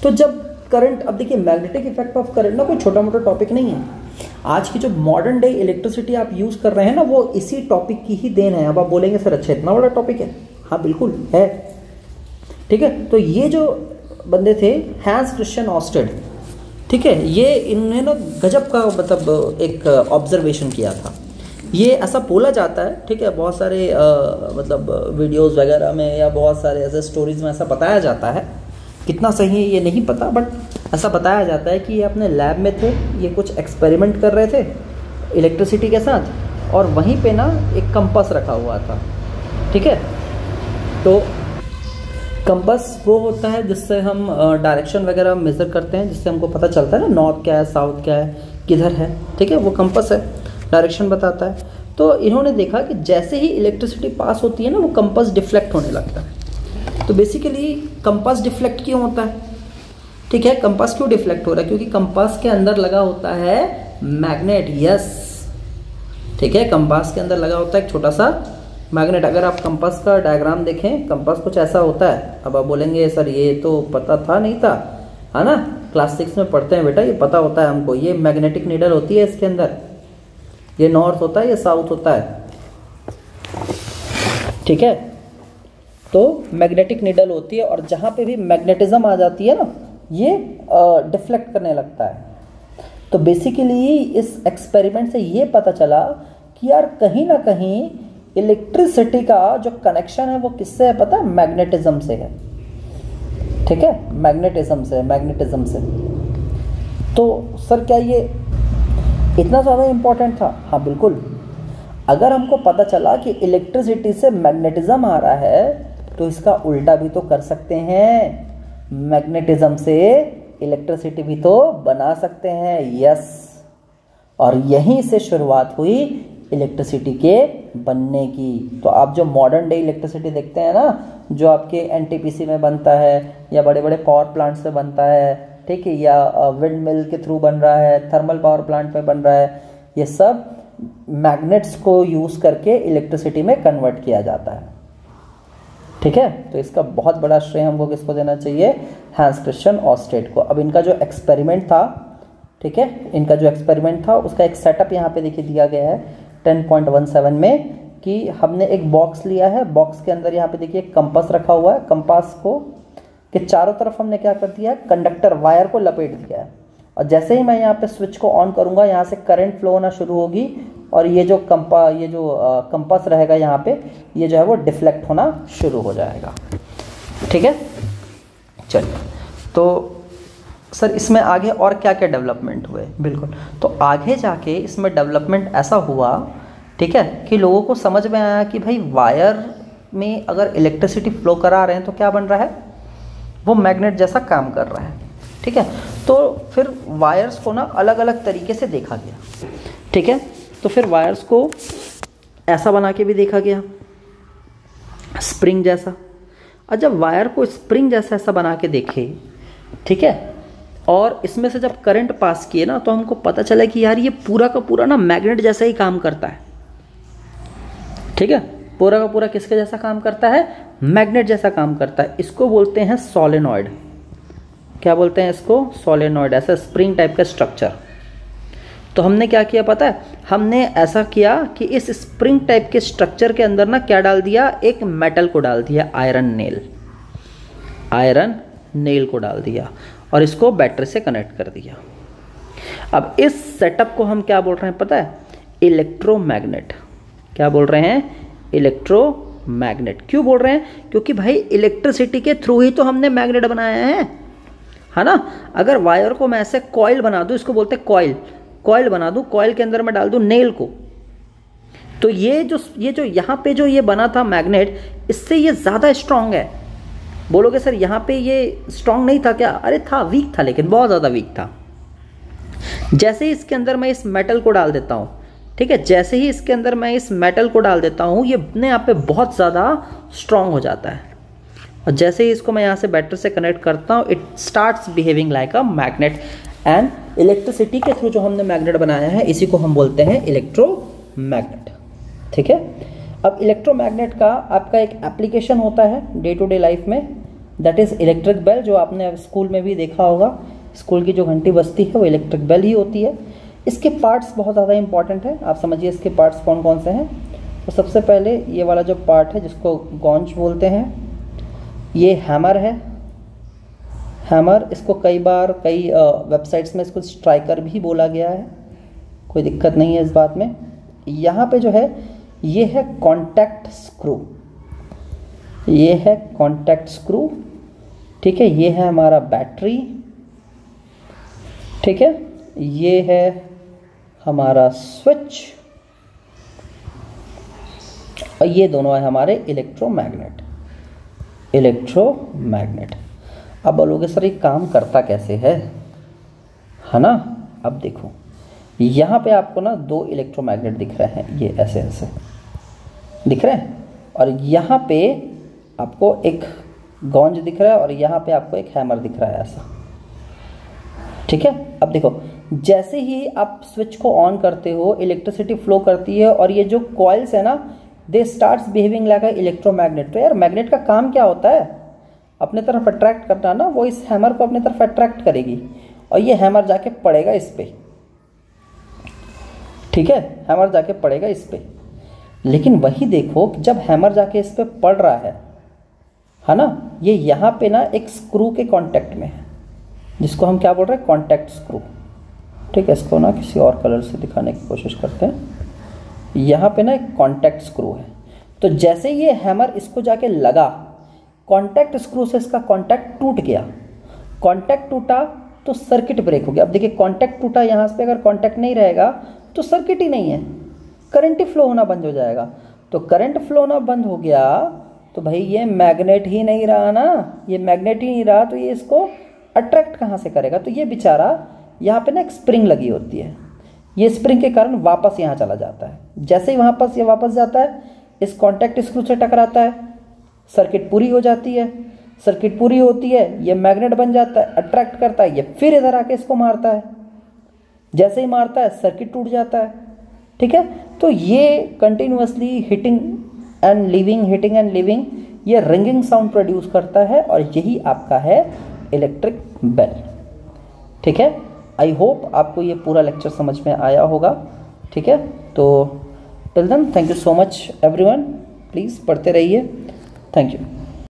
तो जब करंट, अब देखिए मैग्नेटिक इफेक्ट ऑफ करंट ना कोई छोटा मोटा टॉपिक नहीं है। आज की जो मॉडर्न डे इलेक्ट्रिसिटी आप यूज़ कर रहे हैं ना, वो इसी टॉपिक की ही देन है। अब आप बोलेंगे सर अच्छा इतना बड़ा टॉपिक है? हाँ बिल्कुल है। ठीक है, तो ये जो बंदे थे हैंस क्रिश्चियन ऑस्टेड, ठीक है, ये इन्होंने ना गजब का मतलब एक ऑब्जर्वेशन किया था। ये ऐसा बोला जाता है, ठीक है, बहुत सारे मतलब वीडियोस वगैरह में या बहुत सारे ऐसे स्टोरीज में ऐसा बताया जाता है, कितना सही है ये नहीं पता, बट ऐसा बताया जाता है कि ये अपने लैब में थे, ये कुछ एक्सपेरिमेंट कर रहे थे इलेक्ट्रिसिटी के साथ, और वहीं पे ना एक कंपास रखा हुआ था। ठीक है, तो कंपास वो होता है जिससे हम डायरेक्शन वगैरह मेज़र करते हैं, जिससे हमको पता चलता है ना नॉर्थ क्या है, साउथ क्या है, किधर है। ठीक है, वो कंपास है, डायरेक्शन बताता है। तो इन्होंने देखा कि जैसे ही इलेक्ट्रिसिटी पास होती है ना, वो कंपास डिफ्लेक्ट होने लगता है। तो बेसिकली कंपास डिफ्लेक्ट क्यों होता है? ठीक है, कंपास क्यों डिफ्लेक्ट हो रहा है? क्योंकि कंपास के अंदर लगा होता है मैग्नेट। यस, ठीक है, कंपास के अंदर लगा होता है एक छोटा सा मैग्नेट। अगर आप कंपास का डायग्राम देखें, कंपास कुछ ऐसा होता है। अब आप बोलेंगे सर ये तो पता था नहीं था, है ना, क्लास 6 में पढ़ते हैं बेटा, ये पता होता है हमको। ये मैग्नेटिक नीडल होती है इसके अंदर, ये नॉर्थ होता है, ये साउथ होता है। ठीक है, तो मैग्नेटिक नीडल होती है, और जहाँ पे भी मैग्नेटिज्म आ जाती है ना, ये डिफ्लेक्ट करने लगता है। तो बेसिकली इस एक्सपेरिमेंट से ये पता चला कि यार कहीं ना कहीं इलेक्ट्रिसिटी का जो कनेक्शन है वो किससे है पता है? मैग्नेटिज्म से है। ठीक है, मैग्नेटिज्म से। तो सर क्या ये इतना ज़्यादा इम्पोर्टेंट था? हाँ बिल्कुल। अगर हमको पता चला कि इलेक्ट्रिसिटी से मैग्नेटिज्म आ रहा है, तो इसका उल्टा भी तो कर सकते हैं, मैग्नेटिज्म से इलेक्ट्रिसिटी भी तो बना सकते हैं। यस, और यहीं से शुरुआत हुई इलेक्ट्रिसिटी के बनने की। तो आप जो मॉडर्न डे इलेक्ट्रिसिटी देखते हैं ना, जो आपके एनटीपीसी में बनता है या बड़े बड़े पावर प्लांट्स में बनता है, ठीक है, या विंड मिल के थ्रू बन रहा है, थर्मल पावर प्लांट में बन रहा है, ये सब मैग्नेट्स को यूज करके इलेक्ट्रिसिटी में कन्वर्ट किया जाता है। ठीक है, तो इसका बहुत बड़ा श्रेय हमको किसको देना चाहिए? हैंस क्रिश्चियन ऑस्टेट को। अब इनका जो एक्सपेरिमेंट था, ठीक है, इनका जो एक्सपेरिमेंट था उसका एक सेटअप यहाँ पे देखिए दिया गया है 10.17 में, कि हमने एक बॉक्स लिया है, बॉक्स के अंदर यहाँ पे देखिए कंपास रखा हुआ है, कंपास को के चारों तरफ हमने क्या कर दिया है? कंडक्टर वायर को लपेट दिया है, और जैसे ही मैं यहाँ पे स्विच को ऑन करूँगा यहाँ से करंट फ्लो होना शुरू होगी, और ये जो कंपास रहेगा यहाँ पे, ये जो है वो डिफ्लेक्ट होना शुरू हो जाएगा। ठीक है, चलिए, तो सर इसमें आगे और क्या क्या डेवलपमेंट हुए? बिल्कुल, तो आगे जाके इसमें डेवलपमेंट ऐसा हुआ, ठीक है, कि लोगों को समझ में आया कि भाई वायर में अगर इलेक्ट्रिसिटी फ्लो करा रहे हैं तो क्या बन रहा है? वो मैग्नेट जैसा काम कर रहा है। ठीक है, तो फिर वायर्स को ना अलग अलग तरीके से देखा गया। ठीक है, तो फिर वायर्स को ऐसा बना के भी देखा गया, स्प्रिंग जैसा। और जब वायर को स्प्रिंग जैसा ऐसा बना के देखे, ठीक है, और इसमें से जब करंट पास किए ना, तो हमको पता चला कि यार ये पूरा का पूरा ना मैग्नेट जैसा ही काम करता है। ठीक है, पूरा का पूरा किसके जैसा काम करता है? मैग्नेट जैसा काम करता है। इसको बोलते हैं सोलेनॉइड। क्या बोलते हैं इसको? सोलेनॉइड, ऐसा स्प्रिंग टाइप का स्ट्रक्चर। तो हमने क्या किया पता है? हमने ऐसा किया कि इस स्प्रिंग टाइप के स्ट्रक्चर के अंदर ना क्या डाल दिया? एक मेटल को डाल दिया, आयरन नेल को डाल दिया, और इसको बैटरी से कनेक्ट कर दिया। अब इस सेटअप को हम क्या बोल रहे हैं पता है? इलेक्ट्रोमैग्नेट। क्या बोल रहे हैं? इलेक्ट्रोमैग्नेट। क्यों बोल रहे हैं? क्योंकि भाई इलेक्ट्रिसिटी के थ्रू ही तो हमने मैग्नेट बनाया है ना। अगर वायर को मैं ऐसे कॉइल बना दूं, इसको बोलते हैं कॉइल बना दूं, कॉइल के अंदर मैं डाल दूं नेल को, तो ये जो यहाँ पे जो ये बना था मैग्नेट, इससे ये ज़्यादा स्ट्रांग है। बोलोगे सर यहाँ पे ये स्ट्रांग नहीं था क्या? अरे था, वीक था, लेकिन बहुत ज़्यादा वीक था। जैसे ही इसके अंदर मैं इस मेटल को डाल देता हूँ, ठीक है, जैसे ही इसके अंदर मैं इस मेटल को डाल देता हूँ, ये अपने आप पे बहुत ज़्यादा स्ट्रांग हो जाता है। और जैसे ही इसको मैं यहाँ से बैटरी से कनेक्ट करता हूँ, it starts behaving like a magnet. And electricity के थ्रू जो हमने मैग्नेट बनाया है, इसी को हम बोलते हैं इलेक्ट्रोमैग्नेट। ठीक है, अब इलेक्ट्रोमैग्नेट का आपका एक एप्लीकेशन होता है डे टू डे लाइफ में, दैट इज़ इलेक्ट्रिक बेल, जो आपने स्कूल में भी देखा होगा। स्कूल की जो घंटी बजती है वो इलेक्ट्रिक बेल ही होती है। इसके पार्ट्स बहुत ज़्यादा इंपॉर्टेंट है। आप समझिए इसके पार्ट्स कौन कौन से हैं। तो सबसे पहले ये वाला जो पार्ट है, जिसको गॉन्च बोलते हैं, ये हैमर है। हैमर, इसको कई वेबसाइट्स में इसको स्ट्राइकर भी बोला गया है, कोई दिक्कत नहीं है इस बात में। यहाँ पे जो है ये है कॉन्टैक्ट स्क्रू, ये है कॉन्टैक्ट स्क्रू। ठीक है, ये है हमारा बैटरी। ठीक है, ये है हमारा स्विच, और ये दोनों है हमारे इलेक्ट्रोमैग्नेट। अब बोलोगे सर ये काम करता कैसे है ना। अब देखो यहाँ पे आपको ना दो इलेक्ट्रोमैग्नेट दिख रहे हैं, ये ऐसे ऐसे दिख रहे हैं, और यहाँ पे आपको एक गॉन्ज दिख रहा है, और यहाँ पे आपको एक हैमर दिख रहा है ऐसा। ठीक है, अब देखो जैसे ही आप स्विच को ऑन करते हो, इलेक्ट्रिसिटी फ्लो करती है, और ये जो कॉइल्स है ना, they starts behaving like a electromagnet. तो यार मैग्नेट का काम क्या होता है? अपने तरफ अट्रैक्ट करना ना। वो इस हैमर को अपने तरफ अट्रैक्ट करेगी, और ये हैमर जाके पड़ेगा इस पे। ठीक है, हैमर जाके पड़ेगा इस पे। लेकिन वही देखो जब हैमर जाके इस पे पड़ रहा है ना, ये यहाँ पे ना एक स्क्रू के कांटेक्ट में है, जिसको हम क्या बोल रहे हैं? Contact screw. ठीक है, इसको ना किसी और कलर से दिखाने की कोशिश करते हैं। यहाँ पे ना एक कांटेक्ट स्क्रू है, तो जैसे ये हैमर इसको जाके लगा, कांटेक्ट स्क्रू से इसका कांटेक्ट टूट गया। कांटेक्ट टूटा तो सर्किट ब्रेक हो गया। अब देखिए कांटेक्ट टूटा, यहाँ पे अगर कांटेक्ट नहीं रहेगा तो सर्किट ही नहीं है, करंट ही फ्लो होना बंद हो जाएगा। तो करंट फ्लो होना बंद हो गया तो भाई ये मैग्नेट ही नहीं रहा ना, ये मैग्नेट ही नहीं रहा, तो ये इसको अट्रैक्ट कहाँ से करेगा? तो ये बेचारा यहाँ पे ना एक स्प्रिंग लगी होती है, ये स्प्रिंग के कारण वापस यहाँ चला जाता है। जैसे ही ये वापस जाता है, इस कॉन्टैक्ट स्क्रू से टकराता है, सर्किट पूरी हो जाती है। सर्किट पूरी होती है, ये मैग्नेट बन जाता है, अट्रैक्ट करता है, ये फिर इधर आके इसको मारता है। जैसे ही मारता है सर्किट टूट जाता है। ठीक है, तो ये कंटिन्यूअसली हिटिंग एंड लिविंग ये रिंगिंग साउंड प्रोड्यूस करता है, और यही आपका है इलेक्ट्रिक बेल। ठीक है, आई होप आपको ये पूरा लेक्चर समझ में आया होगा। ठीक है, तो till then thank you so much everyone, please पढ़ते रहिए। Thank you.